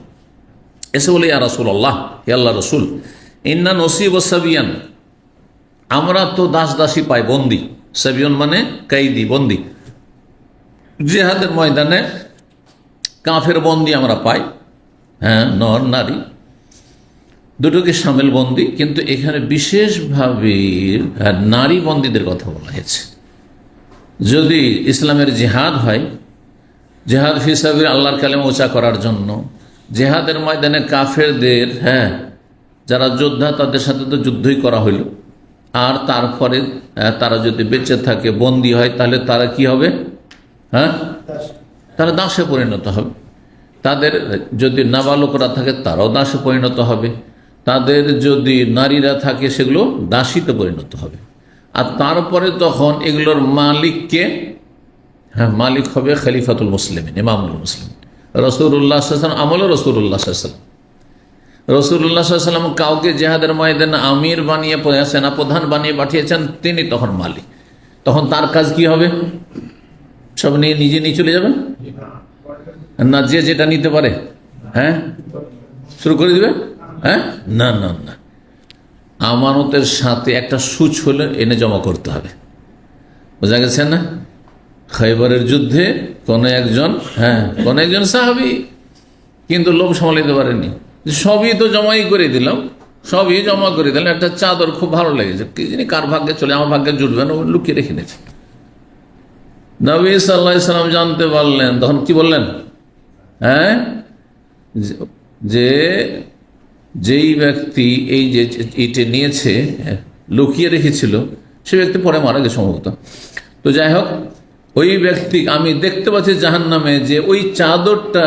এসে বলে ইয়া রাসূলুল্লাহ, হে আল্লাহর রাসূল, ইন্না নসিব সাবিয়ান, আমরা তো দাস দাসী পাই, বন্দী, সাবিয়ন মানে কাইদি, বন্দী, জিহাদের ময়দানে কাফের বন্দী আমরা পাই, হ্যাঁ, নর নারী দুটোকে সামিল বন্দী, কিন্তু এখানে বিশেষভাবে নারী বন্দীদের কথা বলা হয়েছে। যদি ইসলামের জিহাদ হয়, জিহাদ ফি সাবিল আল্লাহর কালেমা উঁচা করার জন্য, জিহাদের ময়দানে কাফেরদের, হ্যাঁ, যারা যোদ্ধা তাদের সাথে তো যুদ্ধই করা হইল, আর তারপরে তারা যদি বেঁচে থাকে, বন্দী হয়, তাহলে তারা কি হবে? হ্যাঁ, তারা দাসে পরিণত হবে। তাদের যদি নাবালকরা থাকে তারাও দাসে পরিণত হবে, তাদের যদি নারীরা থাকে সেগুলো দাসীতে পরিণত হবে। আর তারপরে তখন এগুলোর মালিককে, হ্যাঁ, মালিক হবে খলিফাতুল মুসলিমিন, ইমামুল মুসলিমিন, রাসূলুল্লাহ সাল্লাল্লাহু আলাইহি ওয়াসাল্লাম, আমলে রাসূলুল্লাহ সাল্লাল্লাহু আলাইহি ওয়াসাল্লাম। রাসূলুল্লাহ সাল্লাল্লাহু আলাইহি ওয়াসাল্লাম কাউকে জিহাদের ময়দানে আমির বানিয়ে, সেনাপ্রধান বানিয়ে পাঠিয়েছেন, তিনি তখন মালিক। তখন তার কাজ কি হবে? সব নিয়ে নিজে নিয়ে চলে যাবেন না, যে যেটা নিতে পারে, হ্যাঁ, শুরু করে দিবে? হ্যাঁ, না না না, আমানতের সাথে একটা সুচ হলে এনে জমা করতে হবে। বোঝা গেছে না? খাইবারের যুদ্ধে কোন একজন, হ্যাঁ, কোন একজন সাহাবী কিন্তু লোভ সামলাতে পারেনি, সবই তো জমাই করে দিলাম, সবই জমা করে দিলাম, একটা চাদর খুব ভালো লেগেছে, কি জানি কার ভাগ্যে চলে, আমার ভাগ্যে জুটবে না, লুকিয়ে রেখে নিয়েছে। নবী সাল্লাল্লাহু আলাইহি ওয়াসাল্লাম জানতে পারলেন, তখন কি বললেন? হ্যাঁ, যে যেই ব্যক্তি এই যে এইটা নিয়েছে, লুকিয়ে রেখেছিল, সে ব্যক্তি পরে মারা গেছে সম্ভবত। তো যাই হোক, ওই ব্যক্তি আমি দেখতে পাচ্ছি জাহান্নামে যে ওই চাদরটা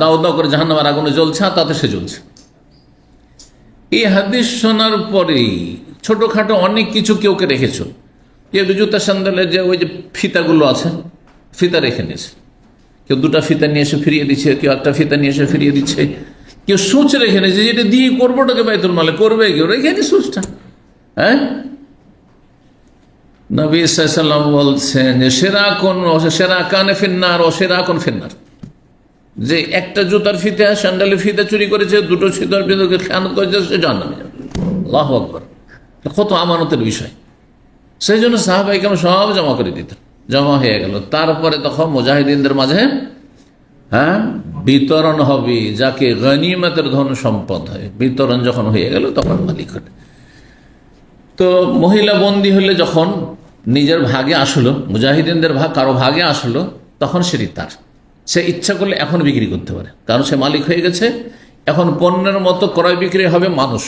দাও দাও করে জাহান্নামের আগুনে জ্বলছে আর তাতে সে জ্বলছে। এই হাদিস শোনার পরেই ছোটখাটো অনেক কিছু কেউকে রেখেছো, কেউ জুতা স্যান্ডেলের যে ওই যে ফিতাগুলো আছে ফিতা রেখে নিয়েছে, কেউ দুটা ফিতা নিয়ে এসে ফিরিয়ে দিচ্ছে, কেউ একটা ফিতা নিয়ে এসে ফিরিয়ে দিচ্ছে, কেউ সুচ রেখে নিয়েছে যেটা দিয়ে করবোটাকে বাইতুল মালে করবে, কেউ রেখে নি সুচটা। হ্যাঁ, নবী সাল্লাল্লাহু আলাইহি ওয়াসাল্লাম বলছেন যে সেরা কানে ফিন্নার ও সেরা কোন ফিন্নার, যে একটা জুতার ফিতা স্যান্ডেলের ফিতা চুরি করেছে, দুটো জুতার ফিতাকে খেয়ানত করেছে, সে জাহান্নামে যাবে। আল্লাহু আকবার, কত আমানতের বিষয়। সেই জন্য সাহাবায়ে কেরাম সব জমা করে দিত, জমা হয়ে গেল। তারপরে তখন মুজাহিদিনদের মাঝে বিতরণ হবে, যাকে গনিমতের ধন সম্পদ হয়, বিতরণ যখন হয়ে গেল তখন মালিক হল। তো মহিলা বন্দী হলে যখন নিজের ভাগে আসলো, মুজাহিদিনদের ভাগ কারো ভাগে আসলো, তখন সেটি তার, সে ইচ্ছা করলে এখন বিক্রি করতে পারে, কারণ সে মালিক হয়ে গেছে। এখন পণ্যের মতো ক্রয় বিক্রি হবে মানুষ,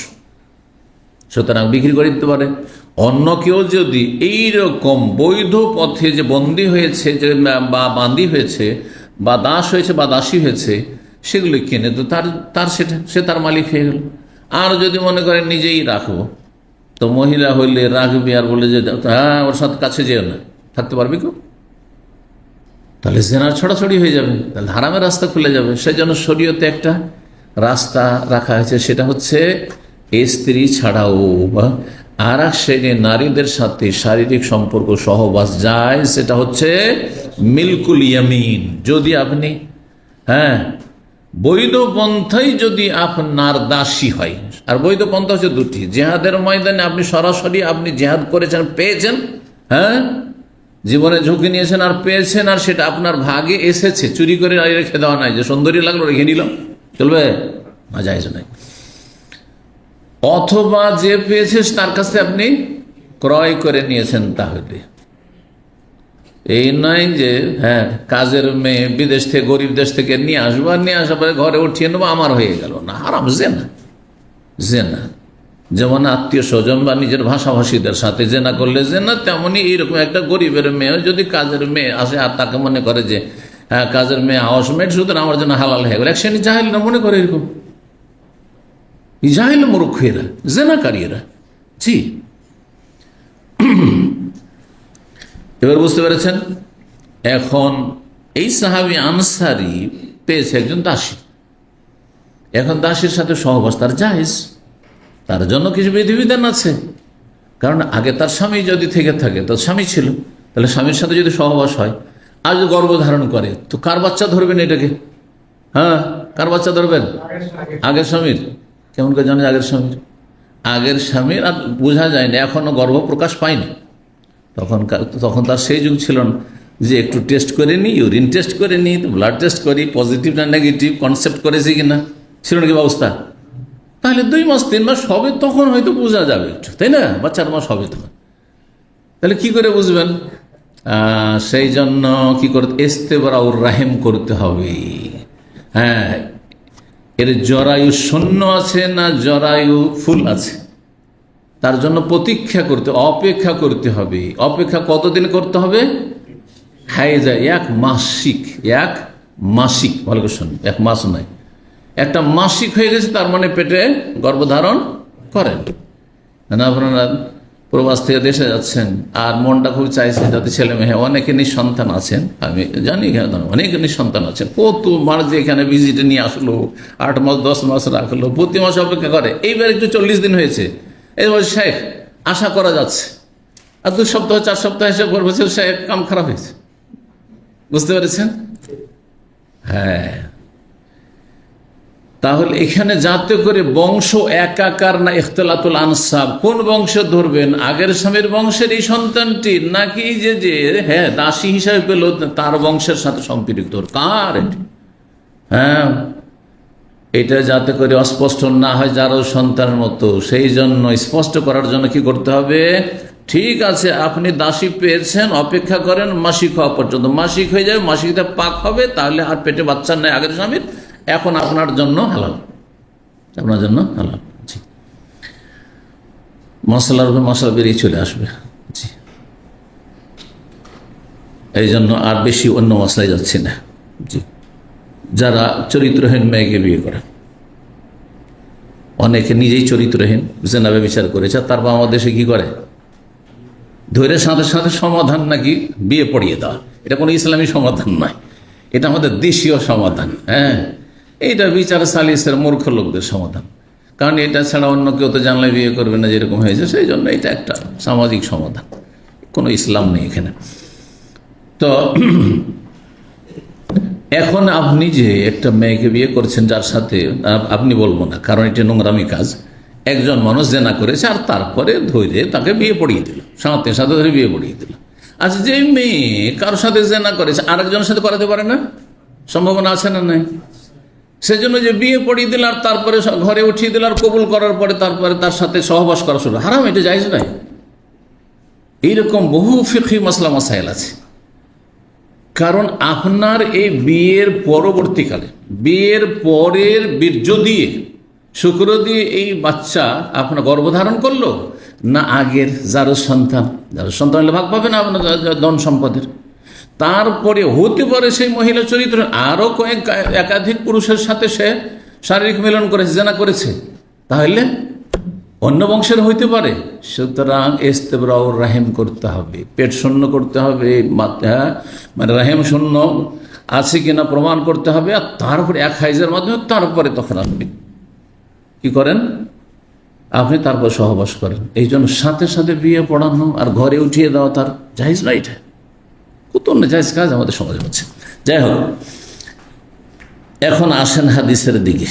সুতরাং বিক্রি করে দিতে পারে। অন্য কেউ যদি এইরকম বৈধ পথে যে বন্দী হয়েছে, যে বা বান্দী হয়েছে, বা দাস হয়েছে, বা দাসী হয়েছে, সেগুলো কিনে তো তার সেটা, সে তার মালিক হয়ে গেল। আর যদি মনে করেন নিজেই রাখবো, তো মহিলা হইলে রাখবি আর বলে যে হ্যাঁ ওর সাথে কাছে যেও না, থাকতে পারবি কেউ? তাহলে জেনার ছড়াছড়ি হয়ে যাবে, তাহলে হারামের রাস্তা খুলে যাবে। সেই জন্য শরীয়তে একটা রাস্তা রাখা হয়েছে, সেটা হচ্ছে স্ত্রী ছাড়াও বা আর এক শ্রেণীর নারীদের সাথে শারীরিক সম্পর্ক সহবাস যায়, সেটা হচ্ছে মিলকুল ইয়ামিন। যদি আপনি বৈধ পন্থাই যদি আপনার দাসী হয়, আর বৈধ পন্থা হচ্ছে দুটি, জেহাদের ময়দানে আপনি সরাসরি আপনি জেহাদ করেছেন, পেয়েছেন, জীবনে ঝুঁকি নিয়েছেন আর পেয়েছেন, আর সেটা আপনার ভাগে এসেছে, চুরি করে রেখে দেওয়া নাই, যে সুন্দরী লাগলো রেখে নিলাম, চলবে না, জায়েজ নাই। অথবা যে পেয়েছে তার কাছে আপনি ক্রয় করে নিয়েছেন, তাহলে এই নয় যে কাজের মেয়ে বিদেশ থেকে, গরিব দেশ থেকে নিয়ে আসবো, আর নিয়ে আসার পরে ঘরে উঠিয়ে নেবো, আমার হয়ে গেল, না, হারাম, জেনা। জেনা যেমন আত্মীয় স্বজন বা নিজের ভাষাভাষীদের সাথে জেনা করলে জেনা, তেমনি এইরকম একটা গরিবের মেয়ে যদি কাজের মেয়ে আসে আর তাকে মনে করে যে কাজের মেয়ে হাউসমেট, সুতরাং আমার জন্য হালাল হয়ে গেল, এক শ্রেণী জাহেল না মনে করে এরকম, জাহেল মূর্খ এরা, জেনাকারীরা। জি, এবার বুঝতে পেরেছেন? এখন এই সাহাবী আনসারী পেয়েছে একজন দাসী, এখন দাসীর সাথে সহবাস তার জায়েজ, তার জন্য কিছু বিধিবিধান আছে। কারণ আগে তার স্বামী যদি থেকে থাকে, তার স্বামী ছিল, তাহলে স্বামীর সাথে যদি সহবাস হয়, আর যদি গর্ভধারণ করে, তো কার বাচ্চা ধরবেন এটাকে? কার বাচ্চা ধরবেন? আগের স্বামীর। কেমন করে জানে আগের স্বামীর? আগের স্বামীর আর বোঝা যায় না, এখনো গর্ভ প্রকাশ পায়নি। তখন তার সেই যুগ ছিল না যে একটু টেস্ট করে নিই, ইউরিন টেস্ট করে নিই, ব্লাড টেস্ট করি, পজিটিভ না নেগেটিভ কনসেপ্ট করেছি কিনা, ছিল নাকি ব্যবস্থা? তাহলে 2 মাস 3 মাস হবে, তখন হয়তো বোঝা যাবে একটু, তাই না? বা 4 মাস হবে তখন, তাহলে কি করে বুঝবেন? সেই জন্য কি করতে, ইস্তেবরাউর রাহিম করতে হবে। এর জরায়ু শূন্য আছে না জরায়ু ফুল আছে, তার জন্য প্রতীক্ষা করতে, অপেক্ষা করতে হবে। অপেক্ষা কতদিন করতে হবে? হাইজা 1 মাসিক, ভালো করে শুনুন, 1 মাস নয়, একটা মাসিক হয়ে গেছে, তার মানে পেটে গর্ভধারণ করেন। আপনারা প্রবাস থেকে দেশে যাচ্ছেন আর মনটা খুব চাইছে যাতে ছেলে মেয়ে, অনেকে নিঃসন্তান আছেন, আমি জানি অনেকে নিঃসন্তান আছেন, কত মানুষ যে এখানে ভিজিটে নিয়ে আসলো, 8 মাস 10 মাস রাখলো, প্রতি মাসে অপেক্ষা করে। এইবার একটু 40 দিন হয়েছে, এবার শেখ আশা করা যাচ্ছে, আর 2 সপ্তাহ 4 সপ্তাহ এসে করবে, শেখ কাম খারাপ হয়েছে। বুঝতে পেরেছেন? তাহলে এখানে যাতে করে বংশ একাকার না, ইখতিলাতুল আনসাব, কোন বংশ ধরবেন? আগের স্বামীর বংশের এই সন্তানটি, নাকি যে দাসী হিসাবে পেল তার বংশের সাথে সম্পৃক্ত কার? এটা যাতে করে অস্পষ্ট না হয় যারও সন্তানের মতো, সেই জন্য স্পষ্ট করার জন্য কি করতে হবে? ঠিক আছে, আপনি দাসী পেয়েছেন, অপেক্ষা করেন মাসিক হওয়া পর্যন্ত, মাসিক হয়ে যাবে, মাসিকটা পাক হবে, তাহলে আর পেটে বাচ্চা নেই আগের স্বামীর, এখন আপনার জন্য হালাল, আপনার জন্য হালাল। জি, মশলার উপর মশলা বেরিয়ে চলে আসবে। জি, এই জন্য আর বেশি অন্য মশলায় যাচ্ছি না। জি, যারা চরিত্রহীন মেয়েকে বিয়ে করে, অনেকে নিজেই চরিত্রহীন, জেনা ব্যভিচার করেছে, তারপর আমাদের দেশে কি করে, ধরে সাথে সাথে সমাধান নাকি বিয়ে পড়িয়ে দেওয়া। এটা কোনো ইসলামী সমাধান নয়, এটা আমাদের দেশীয় সমাধান। হ্যাঁ, এইটা বিচার সালিসের মূর্খ লোকদের সমাধান, কারণ এটা ছাড়া অন্য কেউ তো জানলে বিয়ে করবে না, যেরকম হয়েছে। সেই জন্য এটা একটা সামাজিক সমাধান, কোনো ইসলাম নেই এখানে। তো এখন আপনি যে একটা মেয়েকে বিয়ে করছেন, যার সাথে আপনি বলবো না, কারণ এটা নোংরামি কাজ। একজন মানুষ জেনা করেছে আর তারপরে ধরে তাকে বিয়ে পড়িয়ে দিল, সাথে সাথে ধরে বিয়ে পড়িয়ে দিল। আচ্ছা, যে মেয়ে কারোর সাথে জেনা করেছে আরেকজনের সাথে করাতে পারে না? সম্ভাবনা আছে না নাই? সেজন্য যে বিয়ে পড়িয়ে দিল আর তারপরে ঘরে উঠিয়ে দিল, আর কবুল করার পরে তারপরে তার সাথে সহবাস করা শুরু, হারাম, এটা জায়েজ নাই। এইরকম বহু ফিকহি মাসলা মাসাইল আছে। কারণ আপনার এই বিয়ের পরবর্তীকালে, বিয়ের পরের বীর্য দিয়ে, শুক্র দিয়ে এই বাচ্চা আপনার গর্ভধারণ করলো, না আগের যারও সন্তান, যারও সন্তান হলে ভাগ পাবে না আপনার ধন সম্পদের। তারপরে হতে পারে সেই মহিলা চরিত্র আরও একাধিক পুরুষের সাথে সে শারীরিক মিলন করেছে, জেনা করেছে, তাহলে অন্য বংশের হইতে পারে। সুতরাং ইস্তেবরাউর রাহেম করতে হবে, পেট শূন্য করতে হবে, মানে রাহেম শূন্য আছে কিনা প্রমাণ করতে হবে, আর তারপরে এক হাইজের মাধ্যমে তারপরে তখন আপনি কি করেন, আপনি তারপর সহবাস করেন। এই জন্য সাথে সাথে বিয়ে পড়ানো আর ঘরে উঠিয়ে দেওয়া তার জায়েজ না, এটা কত না জায়েজ কাজ আমাদের সমাজে হচ্ছে। যাই হোক, এখন আসেন হাদিসের দিকে।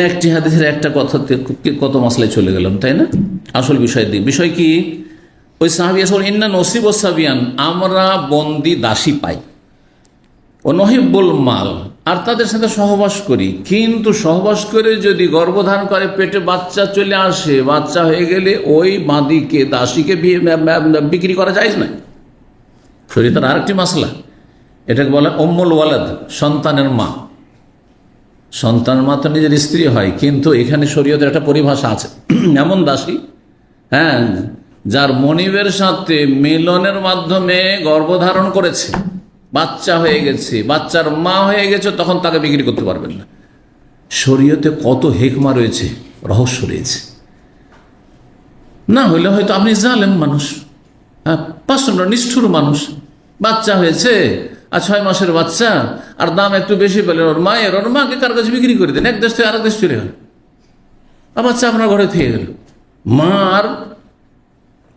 একটি হাদিসের একটা কথাতে কত মশলায় চলে গেলাম, তাই না? আসল বিষয়ের দিকে, বিষয় কি? ওই সাহাবী আসল ইন্না নসিব ও সাবিয়ান, আমরা বন্দি দাসী পাই, ও নহিবুল মাল, আর তাদের সাথে সহবাস করি, কিন্তু সহবাস করে যদি গর্ভধারণ করে, পেটে বাচ্চা চলে আসে, বাচ্চা হয়ে গেলে ওই বাঁদিকে দাসীকে বিক্রি করা যায় না। শরীয়তের আরেকটি মাসলা, এটাকে বলে উম্মুল ওয়ালাদ, সন্তানের মা। সন্তানের মা তো নিজের স্ত্রী হয়, কিন্তু এখানে শরীয়তের একটা পরিভাষা আছে, এমন দাসী, হ্যাঁ, যার মনিবের সাথে মিলনের মাধ্যমে গর্ভধারণ করেছে, বাচ্চা হয়ে গেছে, বাচ্চার মা হয়ে গেছে, তখন তাকে বিক্রি করতে পারবেন না। শরীয়তে কত হেকমা রয়েছে, রহস্য রয়েছে। না হলে হয়তো আপনি জালেম মানুষ, হ্যাঁ, প্রচন্ড নিষ্ঠুর মানুষ, বাচ্চা হয়েছে আর 6 মাসের বাচ্চা, আর দাম একটু বেশি পেলেন, ওর মাকে কার কাছে বিক্রি করে দেন, এক দেশ থেকে আরেক দেশ চলে গেল, আর বাচ্চা আপনার ঘরে থেকে গেল। মা আর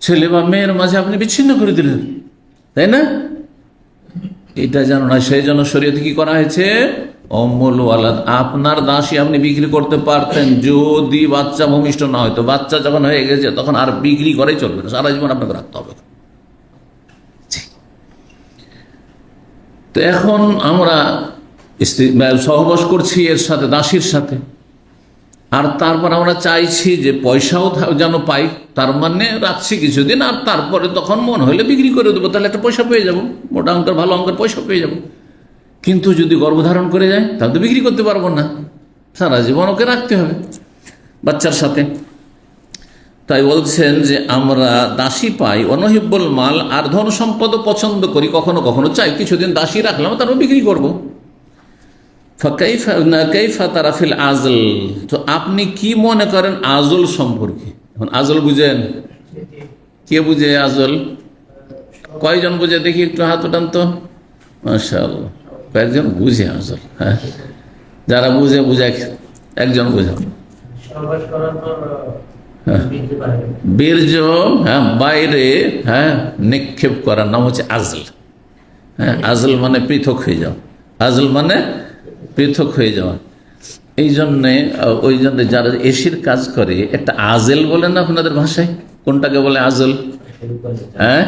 ছেলে বা মেয়ের মাঝে আপনি বিচ্ছিন্ন করে দিলেন, তাই না? এটা জানো না, সেই জন্য শরীয়তে কি করা হয়েছে, উম্মুল ওয়ালাদ, আপনার দাসী আপনি বিক্রি করতে পারতেন যদি বাচ্চা ভূমিষ্ঠ না হয়তো। বাচ্চা যখন হয়ে গেছে তখন আর বিক্রি করাই চলবে না, সারা জীবন আপনাকে রাখতে হবে। তো এখন আমরা সহবাস করছি এর সাথে, দাসীর সাথে, আর তারপর আমরা চাইছি যে পয়সাও যেন পাই, তার মানে রাখছি কিছুদিন, আর তারপরে তখন মন হইলে বিক্রি করে দেবো, তাহলে একটা পয়সা পেয়ে যাবো, মোটা অঙ্কের ভালো অঙ্কের পয়সা পেয়ে যাবো। কিন্তু যদি গর্ভধারণ করে যায় তাহলে তো বিক্রি করতে পারবো না, সারা জীবন ওকে রাখতে হবে বাচ্চার সাথে। তাই বলছেন যে আমরা দাসী পাই, অনহিব্বুল মাল, আর ধন সম্পদও পছন্দ করি, কখনো কখনো চাই কিছুদিন দাসী রাখলাম, তারপর বিক্রি করবো। কাইফা তারাফিল আজল, তো আপনি কি মনে করেন আজল সম্পর্কে? এখন আজল বুঝেন? কে বুঝে আজল? কয়জন বুঝে দেখি, একটু হাত উঠান তো। মাশাআল্লাহ, কয়েকজন বুঝে আজল। হ্যাঁ, যারা বুঝে একজন বুঝে। বীর্য, হ্যাঁ, বাইরে, হ্যাঁ, নিক্ষেপ করার নাম হচ্ছে আজল। হ্যাঁ, আজল মানে পৃথক হয়ে যাও, আজল মানে পৃথক হয়ে যাওয়া। এই জন্যে ওই জন্য যারা এসির কাজ করে একটা আজেল বলেন না আপনাদের ভাষায়, কোনটাকে বলে আজল? হ্যাঁ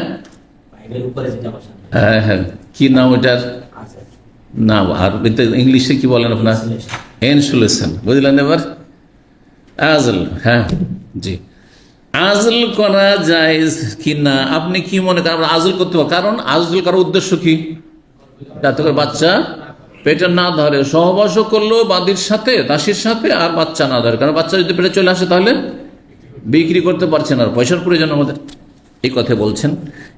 হ্যাঁ হ্যাঁ, কি নাম ওইটার? না, আর ইংলিশে কি বলেন আপনার? ইনসুলেশন, বুঝলেন এবার? আজল, হ্যাঁ জি, আজল করা যায় কি না আপনি কি মনে করেন? আজল করতে পারেন, কারণ আজল করার উদ্দেশ্য কি? যাতে করে বাচ্চা পেটে না ধরে। সহবাসও করলো বাদীর সাথে, দাসীর সাথে, আর বাচ্চা না ধরে, কারণ বাচ্চা যদি পেটে চলে আসে তাহলে বিক্রি করতে পারছে না, পয়সার প্রয়োজন আমাদের। এই কথা বলছেন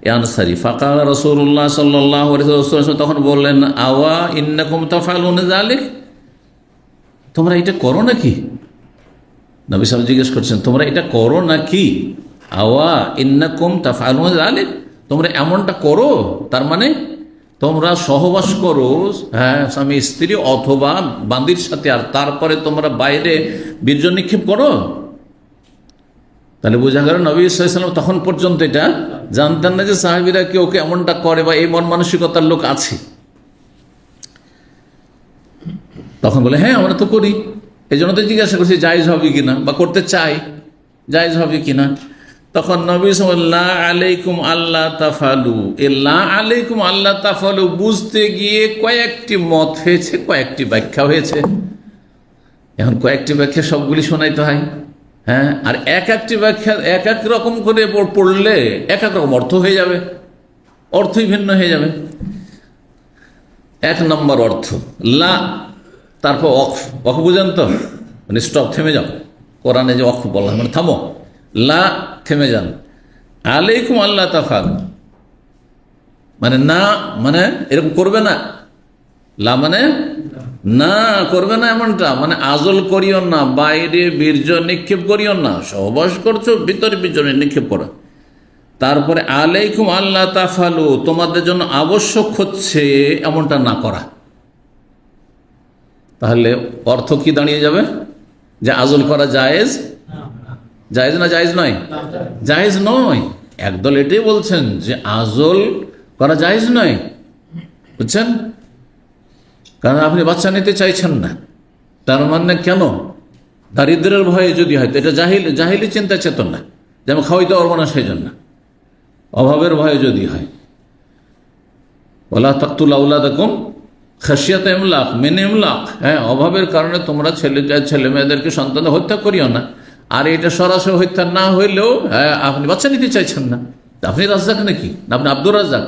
এ আনসারী। ফাকাল রাসূলুল্লাহ সাল্লাল্লাহু আলাইহি ওয়াসাল্লাম তখন বললেন, আওয়া ইন্নাকুম তাফআলুনা যালিক, তোমরা এটা করো নাকি? নবী সাহেব জিজ্ঞেস করছেন, তোমরা এটা করো নাকি? আওয়া ইন্নাকুম তাফআলুনা যালিক, তোমরা এমনটা করো, তার মানে তোমরা সহবাস করো, হ্যাঁ, স্বামী স্ত্রী অথবা বান্দির সাথে, আর তারপরে তোমরা বাইরে বীর্য নিক্ষেপ করো। তাহলে বোঝা গেল নবী সাল্লাল্লাহু আলাইহি ওয়াসাল্লাম তখন পর্যন্ত এটা জানতেন না যে সাহাবীরা কেউ কেউ এমনটা করে বা এই মন মানসিকতার লোক আছে। তখন বলে, হ্যাঁ আমরা তো করি, এই জন্য তো জিজ্ঞাসা করছি জায়েজ হবে কিনা, বা করতে চাই জায়েজ হবে কিনা। তখন নবী সাল্লাল্লাহু আলাইকুম আল্লাহ তাফালু, লা আলাইকুম আল্লাহ তাফালু বুঝতে গিয়ে কয়েকটি মত হয়েছে, কয়েকটি ব্যাখ্যা হয়েছে। এখন কয়েকটি ব্যাখ্যা সবগুলি শোনাইতে হয়, হ্যাঁ, আর এক একটি ব্যাখ্যা এক এক রকম করে পড়লে এক এক রকম অর্থ হয়ে যাবে, অর্থই ভিন্ন হয়ে যাবে। এক নম্বর অর্থ লা, তারপর অক্ফ, অক্ফ বুঝেন তো, মানে স্টপ, থেমে যাও। কোরআনে যে অক্ফ বলা হয় মানে থামো, লা থেমে যান। আলাইকুম আল্লাহ তাফাল মানে না, মানে এরকম করবে না। লা মানে না, করবে না এমনটা, মানে আজল করিও না, বাইরে বীর্য নিক্ষেপ করিও না, সহবাস করছো ভিতরে বীর্য নিক্ষেপ করো। তারপরে আলাইকুম আল্লাহ তাফালু, তোমাদের জন্য আবশ্যক হচ্ছে এমনটা না করা। তাহলে অর্থ কি দাঁড়িয়ে যাবে? যে আজল করা জায়েজ, জায়েজ না জায়েজ নয়? জায়েজ নয়। একদল এটাই বলছেন যে আজল করা জায়েজ নয়, বুঝছেন, কারণ আপনি বাচ্চা নিতে চাইছেন না। তার মানে কেন? দারিদ্রের ভয়ে যদি হয় তো এটা জাহিলি চিন্তা চেতনা, যেমন খাওয়াইতে পারবো না সেই জন্য, অভাবের ভয়ে যদি হয়। ওয়ালা তাকতুলু আওলাদাকুম খাশিয়াতা ইমলাক মিন ইমলাক, হ্যাঁ, অভাবের কারণে তোমরা ছেলে মেয়েদেরকে সন্তান হত্যা করিও না। আর এটা সরাসরি হত্যা না হইলেও, হ্যাঁ, আপনি বাচ্চা নিতে চাইছেন না, আপনি রাজ্জাক নাকি? না আপনি আব্দুর রাজ্জাক,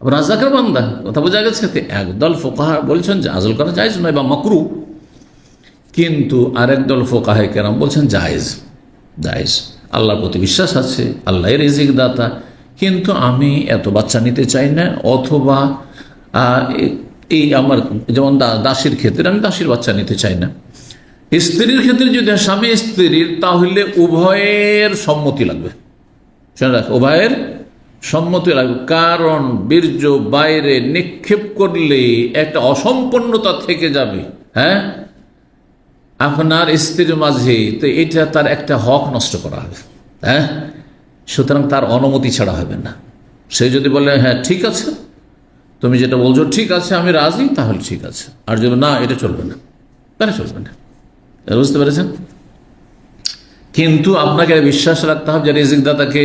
রাজ্জাকের বান্দা, কথা বোঝা গেছে। একদল ফোকাহা বলছেন যে আজল করা জায়েজ নয় বা মাকরু, কিন্তু আরেক দল ফোকাহে কেরাম বলছেন জায়েজ, জায়েজ। আল্লাহর প্রতি বিশ্বাস আছে, আল্লাহ রিজিক দাতা, কিন্তু আমি এত বাচ্চা নিতে চাই না, অথবা এই আমার যেমন দাসীর ক্ষেত্রে আমি দাসীর বাচ্চা নিতে চাই না। স্ত্রীর ক্ষেত্রে যদি স্বামী স্ত্রীর, তাহলে উভয়ের সম্মতি লাগবে, উভয়ের সম্মতি লাগবে। কারণ বীর্য বাইরে নিক্ষেপ করলে একটা অসম্পূর্ণতা থেকে যাবে, হ্যাঁ, আপনার স্ত্রীর মাঝে, তো এটা তার একটা হক নষ্ট করা হবে, হ্যাঁ। সুতরাং তার অনুমতি ছাড়া হবে না। সে যদি বলে হ্যাঁ ঠিক আছে, তুমি যেটা বলছো ঠিক আছে, আমি রাজি, তাহলে ঠিক আছে। আর যদি না, এটা চলবে না, তাহলে চলবে না। বুঝতে পেরেছেন? কিন্তু আপনাকে বিশ্বাস রাখতে হবে যে রিজিক দাতাকে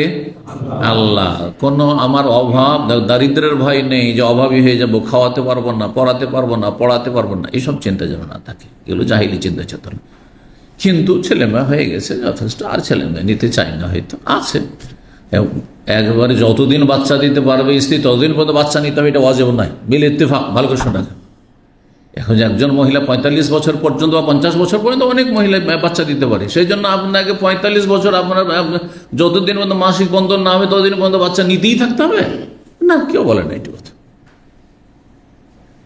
আল্লাহ। কোনো আমার অভাব, দারিদ্রের ভয় নেই যে অভাবী হয়ে যাব, খাওয়াতে পারবো না, পড়াতে পারবো না, পড়াতে পারবো না, এইসব চিন্তা যেন না থাকে। এগুলো জাহিলি চিন্তা চেতনা। কিন্তু ছেলেমেয়ে হয়ে গেছে যথেষ্ট, আর ছেলেমেয়ে নিতে চাই না, হয়তো আছে। একবারে যতদিন বাচ্চা দিতে পারবে স্ত্রী, ততদিন পর্যন্ত বাচ্চা নিতে হবে, এটা ওয়াজিব নয়, বিল ইত্তেফাক। ভালো করে শোনা। এখন একজন মহিলা 45 বছর পর্যন্ত বা 50 বছর পর্যন্ত অনেক মহিলা বাচ্চা দিতে পারে, সেই জন্য আপনাকে 45 বছর আপনার যতদিন পর্যন্ত মাসিক বন্ধন না হবে ততদিন পর্যন্ত বাচ্চা নিতেই থাকতে হবে না, কেউ বলে না এটি কথা।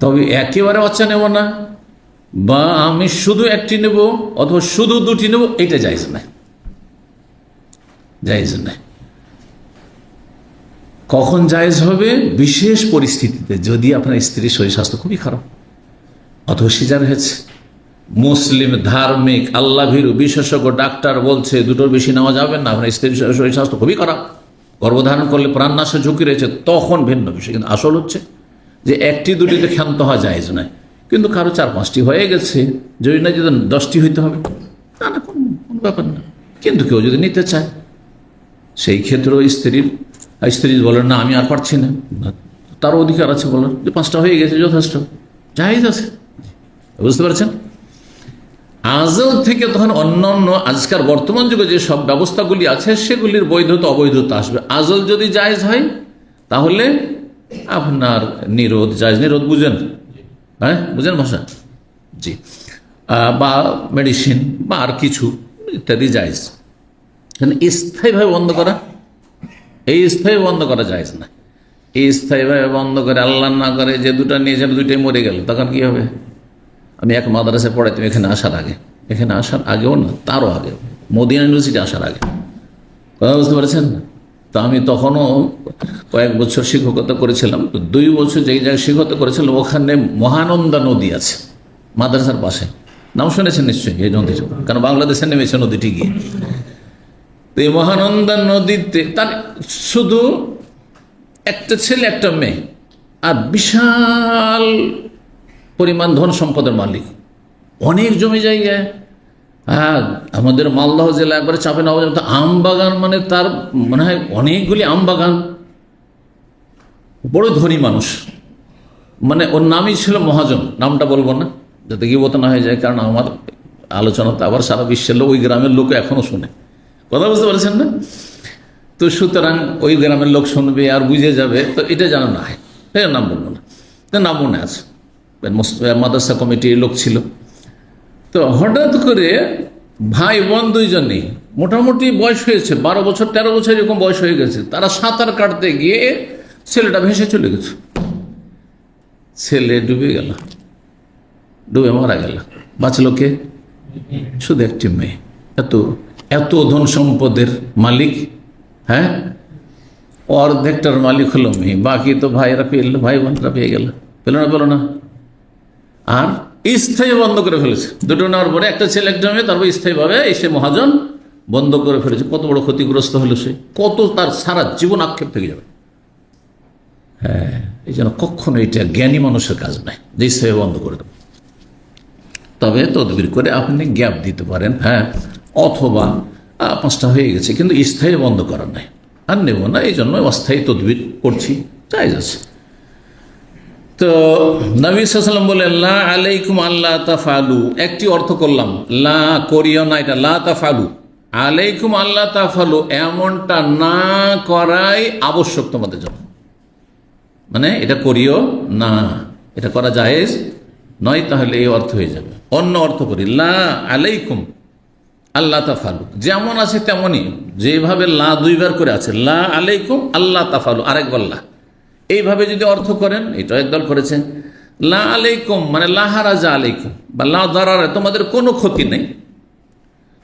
তবে একেবারে বাচ্চা নেব না, বা আমি শুধু একটি নেব অথবা শুধু দুটি নেব, এটা জায়েজ নাই, জায়েজ নাই। কখন জায়েজ হবে? বিশেষ পরিস্থিতিতে, যদি আপনার স্ত্রীর শরীর স্বাস্থ্য খুবই খারাপ, অথবা সিজার হয়েছে, মুসলিম ধার্মিক আল্লাহ ভীরু বিশেষজ্ঞ ডাক্তার বলছে দুটোর বেশি নেওয়া যাবে না, আপনার স্ত্রীর শরীর স্বাস্থ্য খুবই খারাপ, গর্ভধারণ করলে প্রাণনাশের ঝুঁকি রয়েছে, তখন ভিন্ন বিষয়। কিন্তু আসল হচ্ছে যে একটি দুটিতে ক্ষান্ত হওয়া জায়েজ নয়। কিন্তু কারো 4-5টি হয়ে গেছে, যদি না যদি 10টি হইতে হবে, না না, কোনো ব্যাপার না। কিন্তু কেউ যদি নিতে চায়, সেই ক্ষেত্রেও স্ত্রী বলেন না আমি আর পারছি না, তারও অধিকার আছে বলার যে 5টা হয়ে গেছে, যথেষ্ট, জায়েজ আছে। বুঝতে পারছেন? আজল থেকে তখন অন্যান্য আজকাল বর্তমান যুগে যে সব ব্যবস্থাগুলি আছে সেগুলির বৈধতা অবৈধতা আসবে। আজল যদি জায়েজ হয় তাহলে আপনার নিরোধ জায়েজ, নিরোধ বুঝেন, হ্যাঁ বুঝেন ভাষা, জি, বা মেডিসিন বা আর কিছু ইত্যাদি জায়েজ। স্থায়ীভাবে বন্ধ করা এই স্থায়ী বন্ধ করা যায় না। এই স্থায়ীভাবে বন্ধ করে আল্লাহ না করে যে দুটা নিয়েছেন দুইটাই মরে গেল, তখন কি হবে? আমি এক মাদ্রাসায় পড়াইতাম এখানে আসার আগেও না, তারও আগে, মদিনা ইউনিভার্সিটি আসার আগে। কথা বুঝতে পারছেন? তো আমি তখনও কয়েক বছর শিক্ষকতা করেছিলাম। তো 2 বছর যেই জায়গায় শিক্ষকতা করেছিলাম ওখানে মহানন্দা নদী আছে মাদ্রাসার পাশে, নাম শুনেছেন নিশ্চয়ই এই নদীর, কারণ বাংলাদেশে নেমেছে নদীটি গিয়ে। তো এই মহানন্দা নদীতে তার শুধু একটা ছেলে একটা মেয়ে, আর বিশাল পরিমাণ ধন সম্পদের মালিক, অনেক জমি জায়গায়। হ্যাঁ, আমাদের মালদহ জেলা একবারে চাপে না, আম বাগান, মানে তার মনে হয় অনেকগুলি আম বাগান, বড় ধনী মানুষ। মানে ওর নামই ছিল মহাজন, নামটা বলবো না যাতে গিবত না হয়ে যায়, কারণ আমার আলোচনা তো আবার সারা বিশ্বের লোক, ওই গ্রামের লোক এখনো শুনে। কথা বুঝতে পারছেন না? তো সুতরাং ওই গ্রামের লোক শুনবে আর বুঝে যাবে, তো এটা যেন না হয়, নাম বলবো না, নাম মনে আছে, মাদ্রাসা কমিটির লোক ছিল। তো হঠাৎ করে ভাই বোন দুইজনেই মোটামুটি বয়স হয়েছে, 12 বছর 13 বছর এরকম বয়স হয়ে গেছে, তারা সাঁতার কাটতে গিয়ে ছেলেটা ভেসে চলে গেছে। ছেলে ডুবে মারা গেল। বাঁচল কে? শুধু একটি মেয়ে। এত ধন সম্পদের মালিক, হ্যাঁ, অর্ধেকটার মালিক হলো মেয়ে, বাকি তো ভাইয়েরা পেল, ভাই বোনরা পেয়ে গেল। পেল না। আর স্থায়ী বন্ধ করে ফেলেছে, দুটো নেওয়ার পরে একটা ছেলে একটা মেয়ে, তারপর স্থায়ীভাবে এসে মহাজন বন্ধ করে ফেলেছে। কত বড় ক্ষতিগ্রস্ত হলো সে, কত তার সারা জীবন আক্ষেপ থেকে যাবে। হ্যাঁ, এই জন্য কখনো এটা জ্ঞানী মানুষের কাজ নয় যে স্থায়ী বন্ধ করে দেবে। তবে তদবির করে আপনি গ্যাপ দিতে পারেন, হ্যাঁ, অথবা 5টা হয়ে গেছে কিন্তু স্থায়ী বন্ধ করা নাই, আর নেব না, এই জন্য অস্থায়ী তদবির করছি, জায়েজ আছে। তো নবী সাল্লাল্লাহু আলাইহি ওয়াসাল্লাম বলেন লা আলাইকুম আল্লাহ তাফালু, একটি অর্থ করলাম, লা করিও না, এটা লা তাফালু, আলাইকুম আল্লাহ তাফালু, এমনটা না করাই আবশ্যক তোমাদের জন্য, মানে এটা করিও না, এটা করা জায়েজ নয়, তাহলে এই অর্থ হয়ে যাবে। অন্য অর্থ করি, লা আলাইকুম আল্লাহ তাফালু, যেমন আছে তেমনই, যেভাবে লা 2 বার করে আছে, লা আলাইকুম আল্লাহ তাফালু, আরেকবার লা, এইভাবে যদি অর্থ করেন, এটা একদল করেছেন, লা আলাইকুম মানে লা হারাজা আলাইকুম, বা লা দারারা, তোমাদের কোনো ক্ষতি নেই,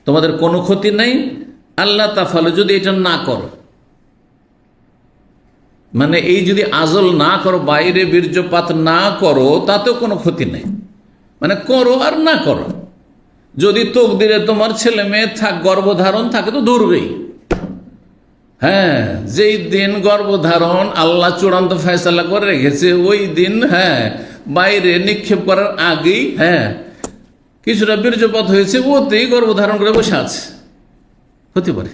তোমাদের কোনো ক্ষতি নেই, আল্লাহ তাফালু, যদি এটা না করো, মানে এই যদি আজল না করো, বাইরে বীর্যপাত না করো, তাতেও কোনো ক্ষতি নেই, মানে করো আর না করো। যদি তকদিরে তোমার ছেলে মেয়ে গর্ভধারণ থাকে তো ধরবেই, হ্যাঁ, যেই দিন গর্ভধারণ আল্লাহ চূড়ান্ত ফয়সালা করে রেখেছে ওই দিন, হ্যাঁ, বাইরে নিক্ষেপ করার আগেই, হ্যাঁ, কিছুটা বীর্যপাত হয়েছে, ওতেই গর্ভধারণ করে বসে আছে, হতে পারে।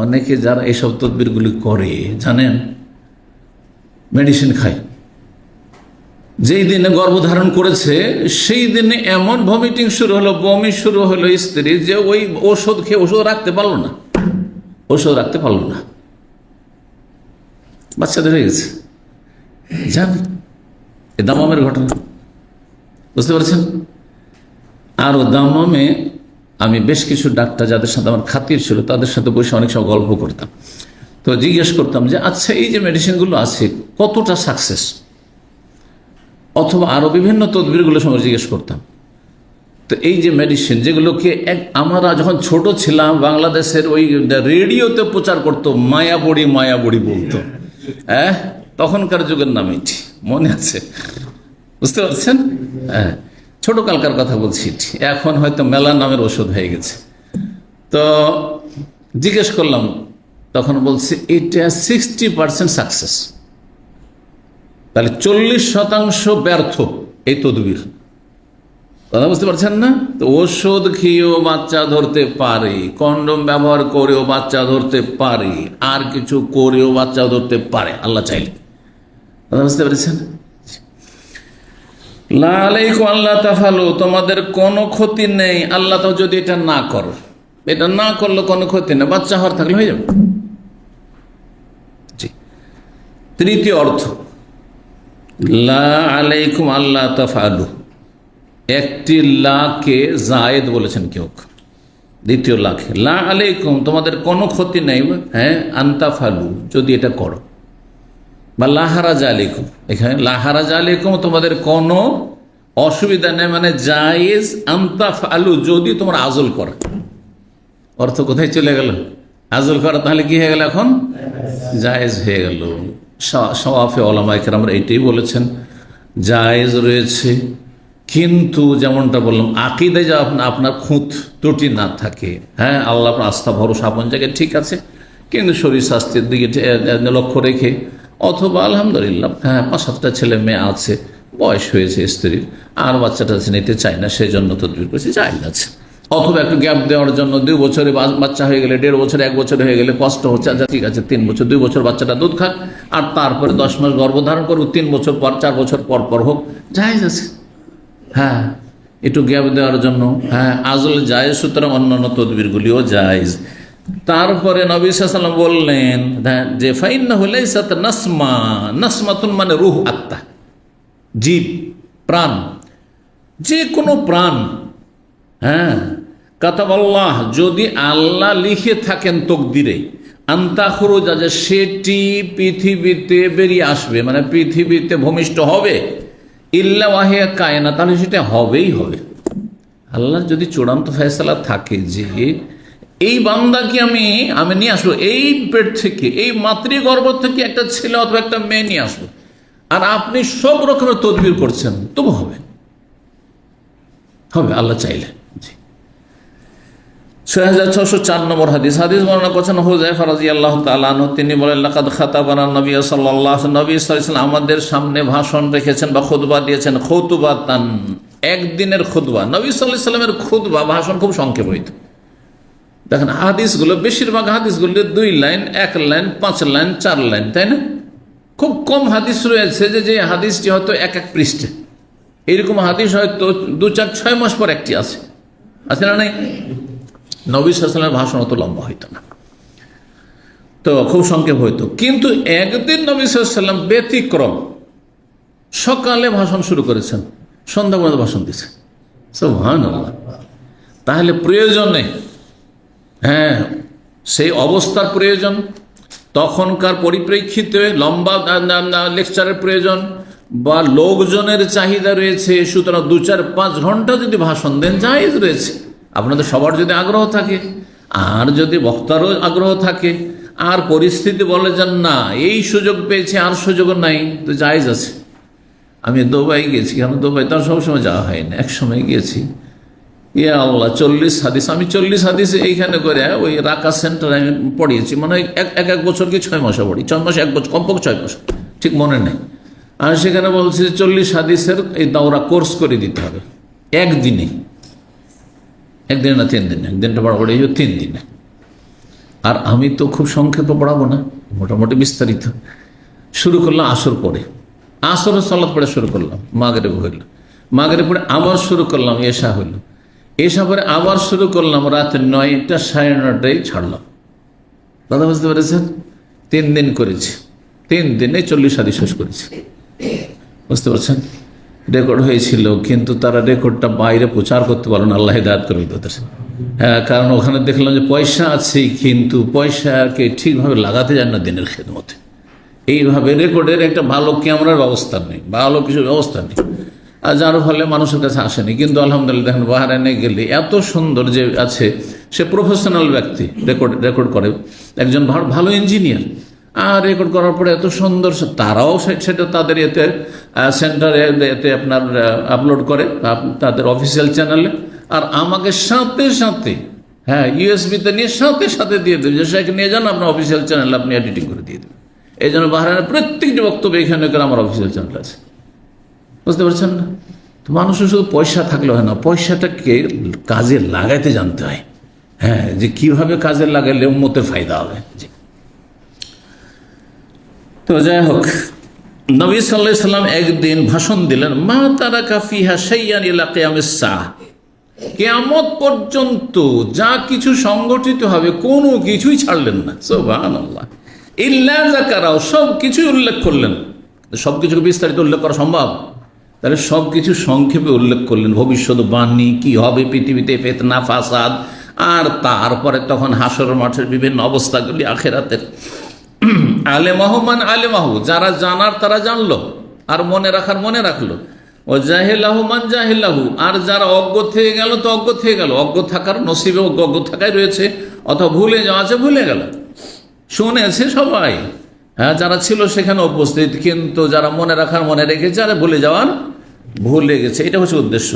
অনেকে যারা এইসব তদবিরগুলি করে জানেন, মেডিসিন খায়, যেই দিনে গর্ভধারণ করেছে সেই দিনে এমন ভমিটিং শুরু হলো, বমি শুরু হলো স্ত্রী, যে ওই ওষুধ খেয়ে ওষুধ রাখতে পারলো না, বাচ্চাদের হয়ে গেছে। জানি এ দামামের ঘটনা, বুঝতে পারছেন? আর ও দামামে আমি বেশ কিছু ডাক্তার যাদের সাথে আমার খাতির ছিল, তাদের সাথে বসে অনেক সময় গল্প করতাম। তো জিজ্ঞেস করতাম যে আচ্ছা, এই যে মেডিসিনগুলো আছে কতটা সাকসেস, অথবা আরও বিভিন্ন তদবিরগুলো সময় জিজ্ঞেস করতাম। তো এই যে মেডিসিন যেগুলোকে আমরা যখন ছোট ছিলাম বাংলাদেশের ওই রেডিওতে প্রচার করতো, মায়াবড়ি বলতো, হ্যাঁ, তখনকার যুগের নাম এটি, মনে আছে? বুঝতে পারছেন? হ্যাঁ, ছোটকালকার কথা বলছি, এখন হয়তো মেলা নামের ওষুধ হয়ে গেছে। তো জিজ্ঞেস করলাম, তখন বলছে এটা 60% সাকসেস, তাহলে 40% ব্যর্থ এই তদবির। কথা বুঝতে পারছেন না? তো ওষুধ খেয়েও বাচ্চা ধরতে পারে, কন্ডম ব্যবহার করেও বাচ্চা ধরতে পারে, আর কিছু করেও বাচ্চা ধরতে পারে আল্লাহ চাইলে। কথা বুঝতে পেরেছেন? লা আলাইকুম আল্লাহ তাফালু, তোমাদের কোনো ক্ষতি নেই, আল্লাহ তো যদি এটা না করো, এটা না করলে কোনো ক্ষতি নেই, বাচ্চা হওয়ার থাকলে হয়ে যাবে। জি, তৃতীয় অর্থ লা আলাইকুম আল্লাহ তাফালু, একটি লাকে জায়েদ বলেছেন কেউ, দ্বিতীয় লাখে, লা আলাইকুম তোমাদের কোনো ক্ষতি নেই, হ্যাঁ, আন্তাফালু যদি এটা করো, বা লাহারাজ আলাইকুম, এখানে লাহারাজ আলাইকুম তোমাদের কোনো অসুবিধা নেই, মানে জায়েজ আন্তাফালু যদি তোমরা আজল করো। অর্থ কোথায় চলে গেল? আজল করা তাহলে কি হয়ে গেল? এখন জায়েজ হয়ে গেল। সওয়াফে ওলামা কেরাম এইটাই বলেছেন, জায়েজ রয়েছে, কিন্তু যেমনটা বললাম আকীদায় যা আপনার খুঁত ত্রুটি না থাকে, হ্যাঁ, আল্লাহ আপনার আস্থা ভরসা আপন জায়গায় ঠিক আছে, কিন্তু শরীর স্বাস্থ্যের দিকে লক্ষ্য রেখে, অথবা আলহামদুলিল্লাহ হ্যাঁ 5-7টা ছেলে মেয়ে আছে, বয়স হয়েছে স্ত্রীর, আর বাচ্চাটা নিতে চায় না, সেই জন্য তদবির করেছে, জায়েজ আছে। অথবা একটু গ্যাপ দেওয়ার জন্য 2 বছরে বাচ্চা হয়ে গেলে, 1.5 বছর 1 বছর হয়ে গেলে কষ্ট হচ্ছে, আচ্ছা ঠিক আছে 3 বছর 2 বছর বাচ্চাটা দুধ খাক, আর তারপরে 10 মাস গর্ভধারণ করুক, 3 বছর পর 4 বছর পর পর হোক, জায়েজ আছে। হ্যাঁ, একটু গ্যাপ দেওয়ার জন্য, হ্যাঁ, আজল জায়েজ, সুতরাং অন্যান্য তদবিরগুলিও জায়েজ। তারপরে নবী সাল্লাল্লাহু আলাইহি ওয়াসাল্লাম বললেন যে ফাইন্নাহু লাইসাত নাসমা, নাসমাতুন মানে রূহ, আত্মা, জীব, প্রাণ, যে কোনো প্রাণ, হ্যাঁ, কাতাবাল্লাহ যদি আল্লাহ লিখে থাকেন তকদিরে, আন্তাখরুজা যে সেটি পৃথিবীতে বেরিয়ে আসবে, মানে পৃথিবীতে ভূমিষ্ঠ হবে, ইল্লা ওয়াহিয়া কায়না, তাহলে সেটা হবেই হবে। আল্লাহ যদি চূড়ান্ত ফয়সালা থাকে যে এই বান্দাকে আমি নিয়ে আসবো, এই পেট থেকে, এই মাতৃগর্ভ থেকে একটা ছেলে অথবা একটা মেয়ে নিয়ে আসবো, আর আপনি সব রকমের তদবির করছেন, তবু হবে, হবে আল্লাহ চাইলে। 6604 নম্বর হাদিস বর্ণনা করছেন হুযায়ফা রাদিয়াল্লাহু তাআলা আনহু, তিনি বলেন লাকাদ খাতাবানা নবী সাল্লাল্লাহু আলাইহি নবী সাল্লাল্লাহু আলাইহি ওয়াসাল্লাম আমাদের সামনে ভাষণ রেখেছেন বা খুতবা দিয়েছেন, খুতবাতান, একদিনের খুতবা। নবী সাল্লাল্লাহু আলাইহি সাল্লামের খুতবা, ভাষণ খুব সংক্ষেপ হইত। দেখেন হাদিসগুলো, বেশিরভাগ হাদিসগুলো 2 লাইন, 1 লাইন, 5 লাইন, 4 লাইন, তাই না? খুব কম হাদিস রয়েছে যে হাদিসটি হয়তো 1 পৃষ্ঠা, এইরকম হাদিস হয়তো 2, 4, 6 মাস পর একটি আছে না? নাই, নবী সাল্লাল্লাহু আলাইহি ওয়াসাল্লামের ভাষণ অত লম্বা হইতো না, তো খুব সংক্ষেপ হইতো। কিন্তু একদিন নবী সাল্লাল্লাহু আলাইহি ওয়াসাল্লাম ব্যতিক্রম, সকালে ভাষণ শুরু করেছেন, সন্ধ্যা পর্যন্ত ভাষণ দিয়েছেন। সুবহানাল্লাহ। তাহলে প্রয়োজনে, হ্যাঁ, সেই অবস্থার প্রয়োজন, তখনকার পরিপ্রেক্ষিতে লম্বা লেকচারের প্রয়োজন, বা লোকজনের চাহিদা রয়েছে, সুতরাং 2, 4, 5 ঘন্টা যদি ভাষণ দেন, জায়েজ রয়েছে। আপনাদের সবার যদি আগ্রহ থাকে, আর যদি বক্তারও আগ্রহ থাকে, আর পরিস্থিতি বলে যান না এই সুযোগ পেয়েছে আর সুযোগ নাই, তো জায়েজ আছে। আমি দুবাই গেছি, কেন দুবাই তো সবসময় যাওয়া হয় না, এক সময় গিয়েছি, ইয়া আল্লাহ 40 হাদিস, আমি 40 হাদিস এইখানে করে ওই রাকা সেন্টারে আমি পড়িয়েছি, মানে এক বছর কি 6 মাসে পড়ি, 6 মাস 1 বছর, কমপক্ষে 6 বছর, ঠিক মনে নেই। আর সেখানে বলছে 40 হাদিসের এই দাওরা কোর্স করে দিতে হবে একদিনে না 3 দিনে, একদিনটা পড়াবো 3 দিনে। আর আমি তো খুব সংক্ষেপে পড়াবো না, মোটামুটি বিস্তারিত। শুরু করলাম আসর পরে, আসরের সালাত পড়ে শুরু করলাম, মাগরিব হইল, মাগরিব পরে আবার শুরু করলাম, এশা হইল, এশা পরে আবার শুরু করলাম, রাত 9টা 9:30টায় ছাড়লাম। দাদা বুঝতে পেরেছেন? 3 দিন করেছি, 3 দিনে 40 হাদিস শেষ করেছি, বুঝতে পারছেন? রেকর্ড হয়েছিল, কিন্তু তারা রেকর্ডটা বাইরে প্রচার করতে পারলো না, আল্লাহ হিদায়াত করবে তাদের। হ্যাঁ, কারণ ওখানে দেখলাম যে পয়সা আছে, কিন্তু পয়সাকে ঠিকভাবে লাগাতে যান না দিনের খেদমতে। এইভাবে রেকর্ডের একটা ভালো ক্যামেরার ব্যবস্থা নেই, ভালো কিছু ব্যবস্থা নেই, আর যার ফলে মানুষের কাছে আসেনি। কিন্তু আলহামদুলিল্লাহ দেখেন বাহরাইনে গেলে এত সুন্দর যে আছে, সে প্রফেশনাল ব্যক্তি, রেকর্ড করে, একজন ভালো ইঞ্জিনিয়ার, আর রেকর্ড করার পরে এত সুন্দর, তারাও সেটা তাদের এতে সেন্টারে এতে আপনার আপলোড করে তাদের অফিসিয়াল চ্যানেলে, আর আমাকে সাথে সাথে, হ্যাঁ, ইউএসবিতে নিয়ে সাথে সাথে দিয়ে দেবে যে সেখানে নিয়ে যান, আপনার অফিসিয়াল চ্যানেলে আপনি এডিটিং করে দিয়ে দেবেন। এই জন্য বাহরাইনের প্রত্যেকটি বক্তব্য এখানে করে আমার অফিসিয়াল চ্যানেল আছে, বুঝতে পারছেন না? তো মানুষের শুধু পয়সা থাকলে হয় না, পয়সাটাকে কাজে লাগাইতে জানতে হয়, হ্যাঁ, যে কিভাবে কাজে লাগাইলে উম্মতের ফায়দা হবে। তো যাই হোক, নবী সাল্লাল্লাহু আলাইহি সাল্লাম একদিন ভাষণ দিলেন, মা তারাকা ফিহা শাইয়ান ইলা কিয়ামিস সাআহ, কিয়ামত পর্যন্ত যা কিছু সংগঠিত হবে কোনো কিছুই ছাড়লেন না। সুবহানাল্লাহ। ইল্লা যাকারাও, সব কিছুই উল্লেখ করলেন। সব কিছুকে বিস্তারিত উল্লেখ করা সম্ভব? তাহলে সব কিছু সংক্ষেপে উল্লেখ করলেন, ভবিষ্যৎ বাণী কি হবে পৃথিবীতে, ফিতনা ফাসাদ, আর তারপরে তখন হাসর মাঠের বিভিন্ন অবস্থাগুলি আখেরাতের। আলেমাহু মান আলেমাহু, যারা জানার তারা জানলো আর মনে রাখার মনে রাখলো। ও জাহিলাহু মান জাহিলাহু, আর যারা অজ্ঞ থেকে গেল তো অজ্ঞ থেকে গেল, অজ্ঞ থাকার নসিবে অজ্ঞ থাকাই রয়েছে, অথবা ভুলে যাওয়া আছে ভুলে গেল। শুনেছে সবাই, হ্যাঁ, যারা ছিল সেখানে উপস্থিত, কিন্তু যারা মনে রাখার মনে রেখেছে আর ভুলে যাওয়ার ভুলে গেছে, এটা হচ্ছে উদ্দেশ্য।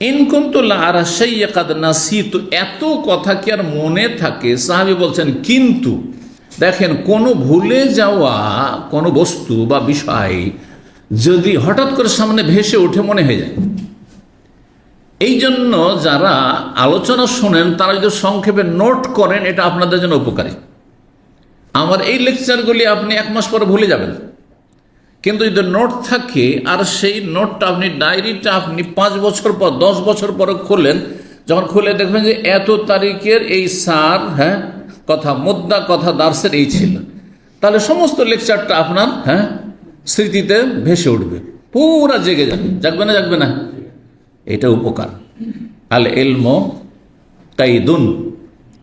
ইনকুন্তুল্লাহ আর সাইয়াকাদ নাসিতু, এত কথা কি আর মনে থাকে? সাহাবী বলছেন কিন্তু দেখেন, কোনো ভুলে যাওয়া কোনো বস্তু বা বিষয় যদি হঠাৎ করে সামনে ভেসে উঠে মনে হয়ে যায়, এই জন্য যারা আলোচনা শোনেন তারা যদি সংক্ষেপে নোট করেন, এটা আপনাদের জন্য উপকারী। আমার এই লেকচারগুলি আপনি 1 মাস পরে ভুলে যাবেন, কিন্তু যদি নোট থাকে আর সেই নোটটা আপনি, ডায়েরিটা আপনি 5 বছর পর 10 বছর পরে খোলেন, যখন খুলে দেখবেন যে এত তারিখের এই সার, হ্যাঁ, কথা মুদ্দা কথা দার্সের এই ছিল, তাহলে সমস্ত লেকচারটা আপনার, হ্যাঁ, স্মৃতিতে ভেসে উঠবে, পুরা জেগে যাবে। জাগবে না? জাগবে না? এটা উপকার। আল ইলমু কাইদুন,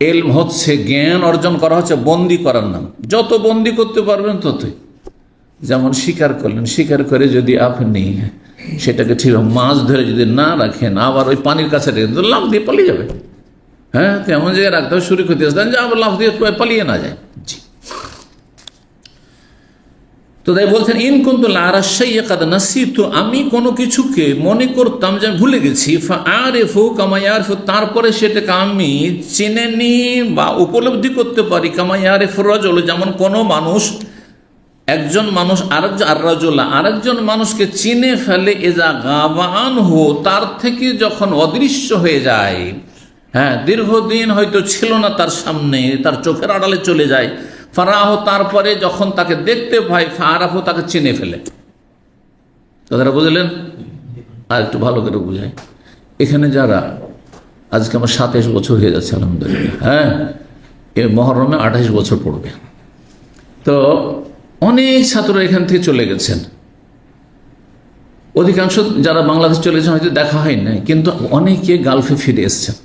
ইলম হচ্ছে জ্ঞান অর্জন করা, হচ্ছে বন্দি করার নাম। যত বন্দি করতে পারবেন ততই। যেমন শিকার করলেন, শিকার করে যদি আপনি সেটাকে ঠিক মাছ ধরে যদি না রাখেন, আবার ওই পানির কাছে রেখে লাফ দিয়ে পালিয়ে যাবে। হ্যাঁ, তেমন জায়গায় রাখতে হবে, শুরু করতে আসতেন যে আবার লাফ দিয়ে পালিয়ে না যায়। জি, তো তাই বলছেন ইনকুন্তুল্লাহ আর সাইয়াকাদ নাসিতু, আমি কোনো কিছুকে মনে করতাম যে আমি ভুলে গেছি, ফাআরিফু কামা ইয়ারিফু, তারপরে সেটাকে আমি চিনে নি বা উপলব্ধি করতে পারি, কামা ইয়ারিফু রাজুল, যেমন কোনো মানুষ, একজন মানুষ আরেকজন মানুষকে চিনে ফেলে, এজা গাবা আনহু, তার থেকে যখন অদৃশ্য হয়ে যায়, হ্যাঁ, দীর্ঘদিন হয়তো ছিল না তার সামনে, তার চোখের আড়ালে চলে যায়, ফারাহ, তারপরে যখন তাকে দেখতে পায়, ফারাহ, তাকে চিনে ফেলে। কথাটা বুঝলেন? আর একটু ভালো করে বুঝাই, এখানে যারা আজকে আমার 27 বছর হয়ে যাচ্ছে আলহামদুলিল্লাহ, হ্যাঁ, এ মহরমে 28 বছর পড়বে, তো অনেক ছাত্র এখান থেকে চলে গেছেন। অধিকাংশ যারা বাংলাদেশ চলে গেছেন হয়তো দেখা হয় নাই, কিন্তু অনেকে গালফে ফিরে এসছেন।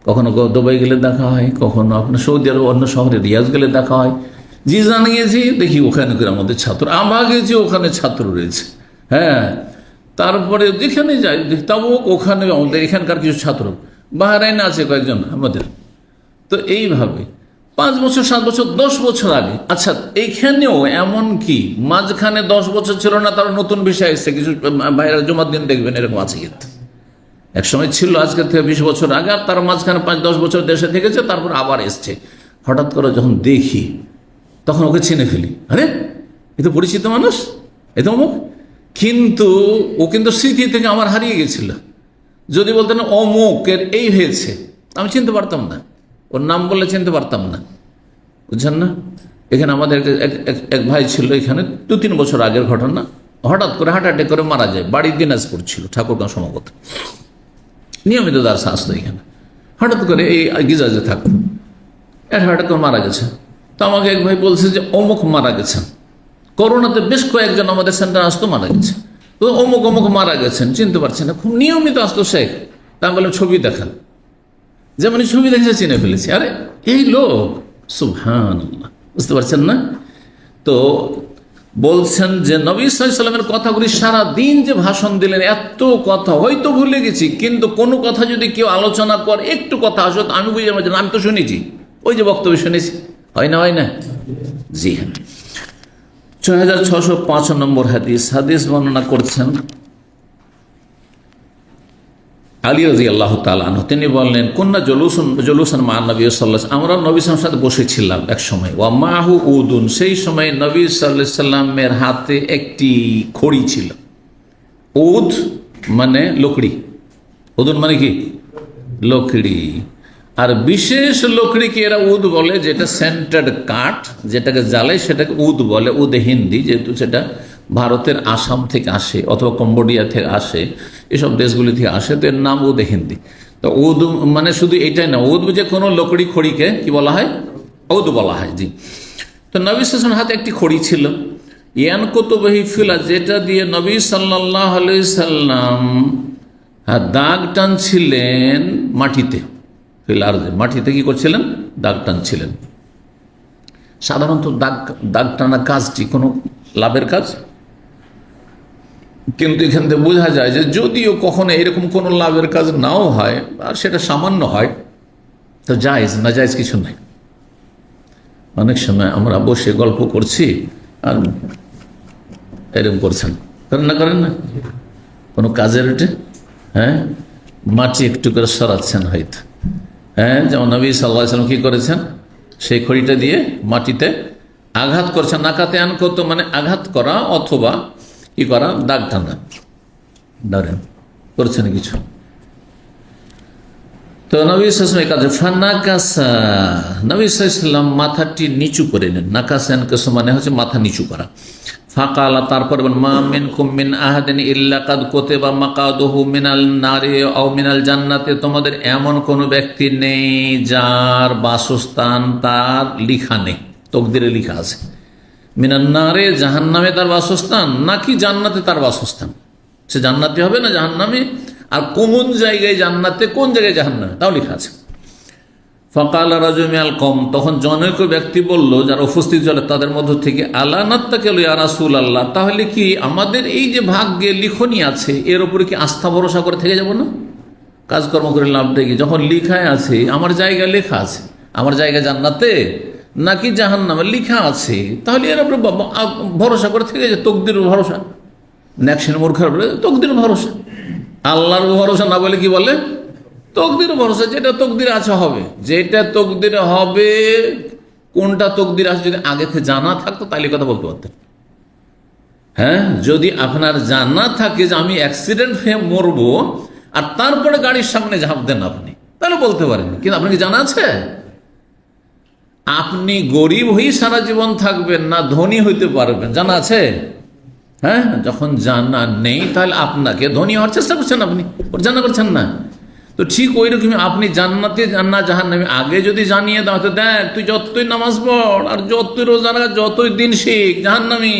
কখনো দুবাই গেলে দেখা হয়, কখনো আপনার সৌদি আরব অন্য শহরে রিয়াজ গেলে দেখা হয়। জিজান গিয়েছি, দেখি ওখানে আমাদের ছাত্র, আমরা গেছি ওখানে ছাত্র রয়েছে, হ্যাঁ, তারপরে যেখানে যাই তাও ওখানে আমাদের এখানকার কিছু ছাত্র, বাহরাইন আছে কয়েকজন আমাদের। তো এইভাবে 5 বছর 7 বছর 10 বছর আগে, আচ্ছা এইখানেও এমন কি মাঝখানে 10 বছর ছিল না, তার নতুন বিষয় এসছে, কিছু বাইরের জমার দিন দেখবেন এরকম আছে। কিন্তু এক সময় ছিল আজকে থেকে 20 বছর আগে, আর তার মাঝখানে 5-10 বছর দেশে থেকেছে, তারপর আবার এসছে। হঠাৎ করে যখন দেখি তখন ওকে চিনে ফেলি, আরে এ তো পরিচিত মানুষ, এ তো অমুক, কিন্তু ও কিন্তু স্মৃতি থেকে আমার হারিয়ে গেছিল। যদি বলতেন অমুকের এই হয়েছে, আমি চিনতে পারতাম না, ওর নাম বললে চিনতে পারতাম না, বুঝছেন না? এখানে আমাদের এক ভাই ছিল, এখানে 2-3 বছর আগের ঘটনা, হঠাৎ করে হার্ট অ্যাটাক করে মারা যায়। বাড়ির দিনাজপুর ছিল, ঠাকুরগাঁও সমাগত, নিয়মিত দার্সে আসতো এখানে, হঠাৎ করে এই গিজাজে থাকতো, হঠাৎ করে মারা গেছে। তো আমাকে এক ভাই বলছে যে অমুক মারা গেছেন, করোনাতে বেশ কয়েকজন আমাদের সেন্টার আসতো, মারা গেছে, তো অমুক অমুক মারা গেছেন, চিনতে পারছেন না, খুব নিয়মিত আসতো শেখ। তা আমি বললাম ছবি দেখান, যেমন ছবি দেখে চিনে ফেলেছি, আরে এই লোক, সুবহানাল্লাহ, বুঝতে পারছেন না? তো বলছেন যে নবী সাল্লাল্লাহু আলাইহি ওয়াসাল্লামের কথাগুলি সারা দিন যে ভাষণ দিলেন, এত কথা হয়তো ভুলে গেছি, কিন্তু কোনো কথা যদি কেউ আলোচনা করে, একটু কথা আসত, আমি বুঝে যাবো, আমি তো শুনেছি, ওই যে বক্তব্য শুনেছি, হয় না? হয় না? জি হ্যাঁ। 6605 নম্বর হাদিস বর্ণনা করছেন আলী রাদিয়াল্লাহু তাআলা আনহু। তিনি বললেন, কুন্না জুলুসান মা নবী সাল্লাল্লাহু আলাইহি ওয়াসাল্লাম, আমরা নবী সাল্লাল্লাহু আলাইহি ওয়াসাল্লামের সাথে বসেছিলাম এক সময়, ওয়া মাহু উদুন, সেই সময় নবী সাল্লাল্লাহু আলাইহি ওয়াসাল্লামের হাতে একটি খড়ি ছিল। উদ মানে লকড়ি, উদুন মানে কি? লকড়ি। আর বিশেষ লকড়িকে এরা উদ বলে, যেটা সেন্টার্ড কাঠ, যেটাকে জ্বালায় সেটাকে উদ বলে। উদ হিন্দি, যেহেতু সেটা ভারতের আসাম থেকে আসে অথবা কম্বোডিয়া থেকে আসে, এসব দেশগুলি থেকে আসে, তো এর নাম উদ হিন্দি। তো উদ মানে শুধু এটাই না, উদ যে কোনো লকড়ি খড়িকে কি বলা হয়? উদ বলা হয়। জি। তো নবী সাল্লাল্লাহু আলাইহি ওয়াসাল্লামের হাতে একটি খড়ি ছিল, ইয়ানকুতুবিহি ফিলা, যেটা দিয়ে নবী সাল্লাল্লাহু আলাইহি সাল্লাম দাগ টানছিলেন মাটিতে। ফিল আরদে, মাটিতে কি করছিলেন? দাগ টানছিলেন। সাধারণত দাগ টানা কাজটি কোনো লাভের কাজ, কিন্তু এখান থেকে বোঝা যায় যে যদিও কখনো এরকম কোনো লাভের কাজ নাও হয় আর সেটা সামান্য হয়, তো জায়েজ, না জায়েজ কিছু নাই। অনেক সময় আমরা বসে গল্প করছি আর এরকম করছেন, করেন না কোনো কাজের ওঠে, হ্যাঁ, মাটি একটু করে সরাচ্ছেন হয়তো, হ্যাঁ, যেমন নবী সাল্লাল্লাহু আলাইহি ওয়াসাল্লাম কি করেছেন, সেই খড়িটা দিয়ে মাটিতে আঘাত করছেন। নাকাতে আন করতো মানে আঘাত করা অথবা কি করা, দাগ টানা, ধরেন করছেন কিছু। তো নবী সাল্লাল্লাহু আলাইহি ওয়াসাল্লাম ফানাকাসা, নবী সাল্লাল্লাহু আলাইহি ওয়াসাল্লাম মাথাটি নিচু করে নেন। নাকাসান কাসা মানে হচ্ছে মাথা নিচু করা। ফাকালা, তারপর মা মিনকুম মিন আহাদিন ইল্লা কাদ কুতিবা মাকাদুহু মিনাল নারি আও মিনাল জান্নাতে, তোমাদের এমন কোন ব্যক্তি নেই যার বাসস্থান তার লিখা নেই, তকদিরে লিখা আছে। মিনাল নারে, জাহান্নামে তার বাসস্থান নাকি জান্নাতে তার বাসস্থান, সে জান্নাতে হবে না জাহান্নামে, আর কোন জায়গায় জান্নাতে কোন জায়গায় জাহান্নামে তাও লেখা আছে। ফকাল রাজুমিয়াল কম, তখন জনৈক ব্যক্তি বলল, যারা উপস্থিত ছিল তাদের মধ্য থেকে, আলা নাত্তাকিলু ইয়া রাসূলুল্লাহ, তাহলে কি আমাদের এই যে ভাগ্যে লিখনি আছে এর উপরে কি আস্থা ভরসা করে থেকে যাব না? কাজকর্ম করে লাভটা কি, যখন লিখায় আছে, আমার জায়গা লেখা আছে, আমার জায়গা জান্নাতে নাকি জাহান্নামে লেখা আছে, তাহলে এর উপরে ভরসা করে থেকে যায়, তকদির ভরসা, ন্যাকশন মূর্খের উপরে তকদির ভরসা, আল্লাহর ভরসা না বলে কি বলে তকদির ভরসা, যেটা তকদির আছে হবে, যেটা তকদির হবে। কোনটা তকদির আছে যদি আগে থেকে জানা থাকতো তাহলে কথা বলতে পারতেন। হ্যাঁ, যদি আপনার জানা থাকে যে আমি অ্যাক্সিডেন্ট হয়ে মরবো আর তারপরে গাড়ির সামনে ঝাঁপ দেন আপনি, তাহলে বলতে পারেন, কিন্তু আপনার কি জানা আছে? আপনি গরিব হয়ে সারা জীবন থাকবেন না ধনী হইতে পারবেন, জানা আছে? হ্যাঁ, যখন জানা নেই তাহলে আপনাকে ধনী হওয়ার চেষ্টা করছেন, আপনি ওর জানা করছেন না। তো ঠিক ওই রকমই আপনি জান্নাতে না জাহান্নামে আগে যদি জানিয়ে দাও, তো দেখ তুই যতই নামাজ পড় আর যতই রোজা রাখ, যতই দিন শিখ, জাহান্নামী,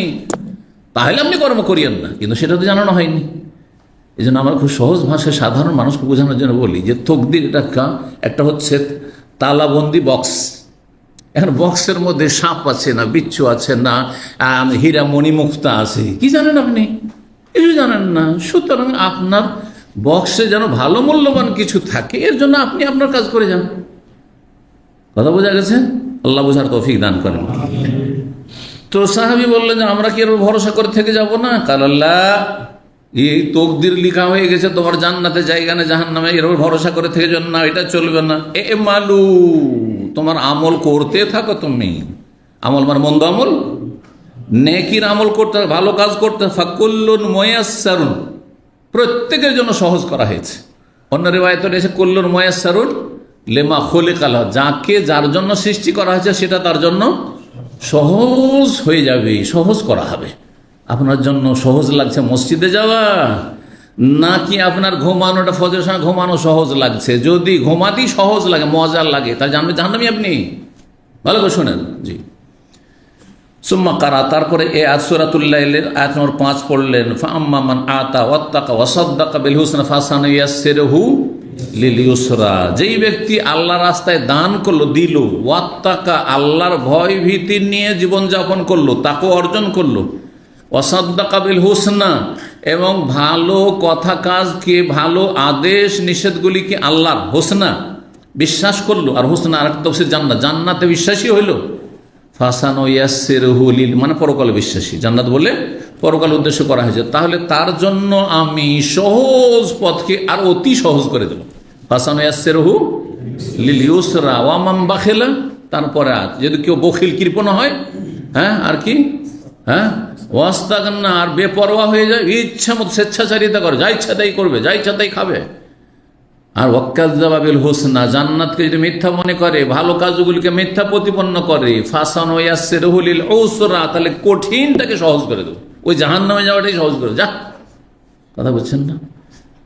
তাহলে আপনি কর্ম করিয়েন না, কিন্তু সেটা তো জানানো হয়নি। এই জন্য আমরা খুব সহজ ভাষায় সাধারণ মানুষকে বোঝানোর জন্য বলি যে তকদির একটা হচ্ছে তালাবন্দি বক্স। এখন বক্সের মধ্যে সাপ আছে না, বিচ্ছু আছে না, হীরা মণিমুক্তা আছে, কি জানেন আপনি? কিছু জানেন না। সুতরাং আপনার বক্সে যেন ভালো মূল্যবান কিছু থাকে, এর জন্য আপনি আপনার কাজ করে যান। কথা বোঝা গেছে? আল্লাহ বোঝার তৌফিক দান করেন। তো সাহাবী বললেন যে আমরা কি এর ভরসা করে থেকে যাব না? কাল আল্লাহ, এই তকদির লিখা হয়ে গেছে, তোমার জান্নাতে জায়গা না জাহান্নামে, এর উপর ভরসা করে থেকে যান না, এটা চলবে না। এ মালু, তোমার আমল করতে থাকো, তুমি আমল মানে মন্দ আমল, নেকির আমল করতে, ভালো কাজ করতে, ফাকুল্লুন মুয়াসসারুন, প্রত্যেকের জন্য সহজ করা হয়েছে। অন্য রিওয়ায়াতে রয়েছে কুল্লুন মুয়াসসারুন লিমা খুলিকা লাহু, যাকে যার জন্য সৃষ্টি করা হয়েছে সেটা তার জন্য সহজ হয়ে যাবে, সহজ করা হবে। আপনার জন্য সহজ লাগছে মসজিদে যাওয়া, নাকি আপনার ঘুমানোটা, ফজরের সময় ঘুমানো সহজ লাগছে? যদি ঘুমাতেই সহজ লাগে, মজার লাগে, তাহলে জানবে জাহান্নামী আপনি। ভালো করে শোনেন। জি, সুম্মা কারা, তারপরে এ সূরাতুল লাইলের আয়াত নম্বর 5 পড়লেন, ফাআম্মা মান আতা ওয়াত্তাকা ওয়াসাদ্দাকা বিল হুসনা ফাসানুইয়াসসিরহু লিল ইউসরা, যেই ব্যক্তি আল্লাহর রাস্তায় দান করলো, দিল, ওয়াত্তাকা আল্লাহর ভয় ভীতি নিয়ে জীবনযাপন করলো, তাকওয়া অর্জন করলো, ওয়াসাদ্দাকা বিল হুসনা এবং ভালো কথা কাজকে, ভালো আদেশ নিষেধগুলিকে আল্লাহর হোসনা বিশ্বাস করলো, আর হোসনা আর একটা তাফসীর জান্নাত, জান্নাতে বিশ্বাসী হইল, ফাসানুইয়াসসিরহু লিল মানে পরকালে বিশ্বাসী, জান্নাত বলে পরকাল উদ্দেশ্য করা হয়েছে, তাহলে তার জন্য আমি সহজ পথকে আর অতি সহজ করে দেবো। ফাসানুইয়াসসিরহু লিল ইউসরা ওয়া মান বাখিলা, তারপরে যদি কেউ বখিল কৃপণ হয়, হ্যাঁ, আর কি, হ্যাঁ, ওয়াস্তাগনা, আর বেপরোয়া হয়ে যায়, ইচ্ছা মতো স্বেচ্ছাচারিতা করে, যা ইচ্ছা তাই করবে, যা ইচ্ছা তাই খাবে, আর ওয়াক্কাযযাবা বিল হুসনা, জান্নাতকে যদি মিথ্যা মনে করে, ভালো কাজগুলিকে মিথ্যা প্রতিপন্ন করে, ফাসানুইয়াসসিরহু লিল উসরা, তাহলে কঠিনটাকে সহজ করে দেবো, ওই জাহান্নামে যাওয়াটাই সহজ করে, যা। কথা বুঝছেন না?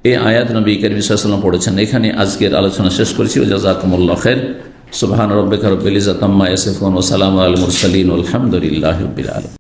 এই আয়াত নবী কারীম সাল্লাল্লাহু আলাইহি ওয়াসাল্লাম পড়েছেন। এখানে আজকের আলোচনা শেষ করেছি। জাযাকুমুল্লাহু খাইর। সুবহান রাব্বিকা রাব্বিল ইজ্জাতি আম্মা ইয়াসিফুন ওয়া সালামুন আলাল মুরসালিন ওয়ালহামদুলিল্লাহি রাব্বিল আলামিন।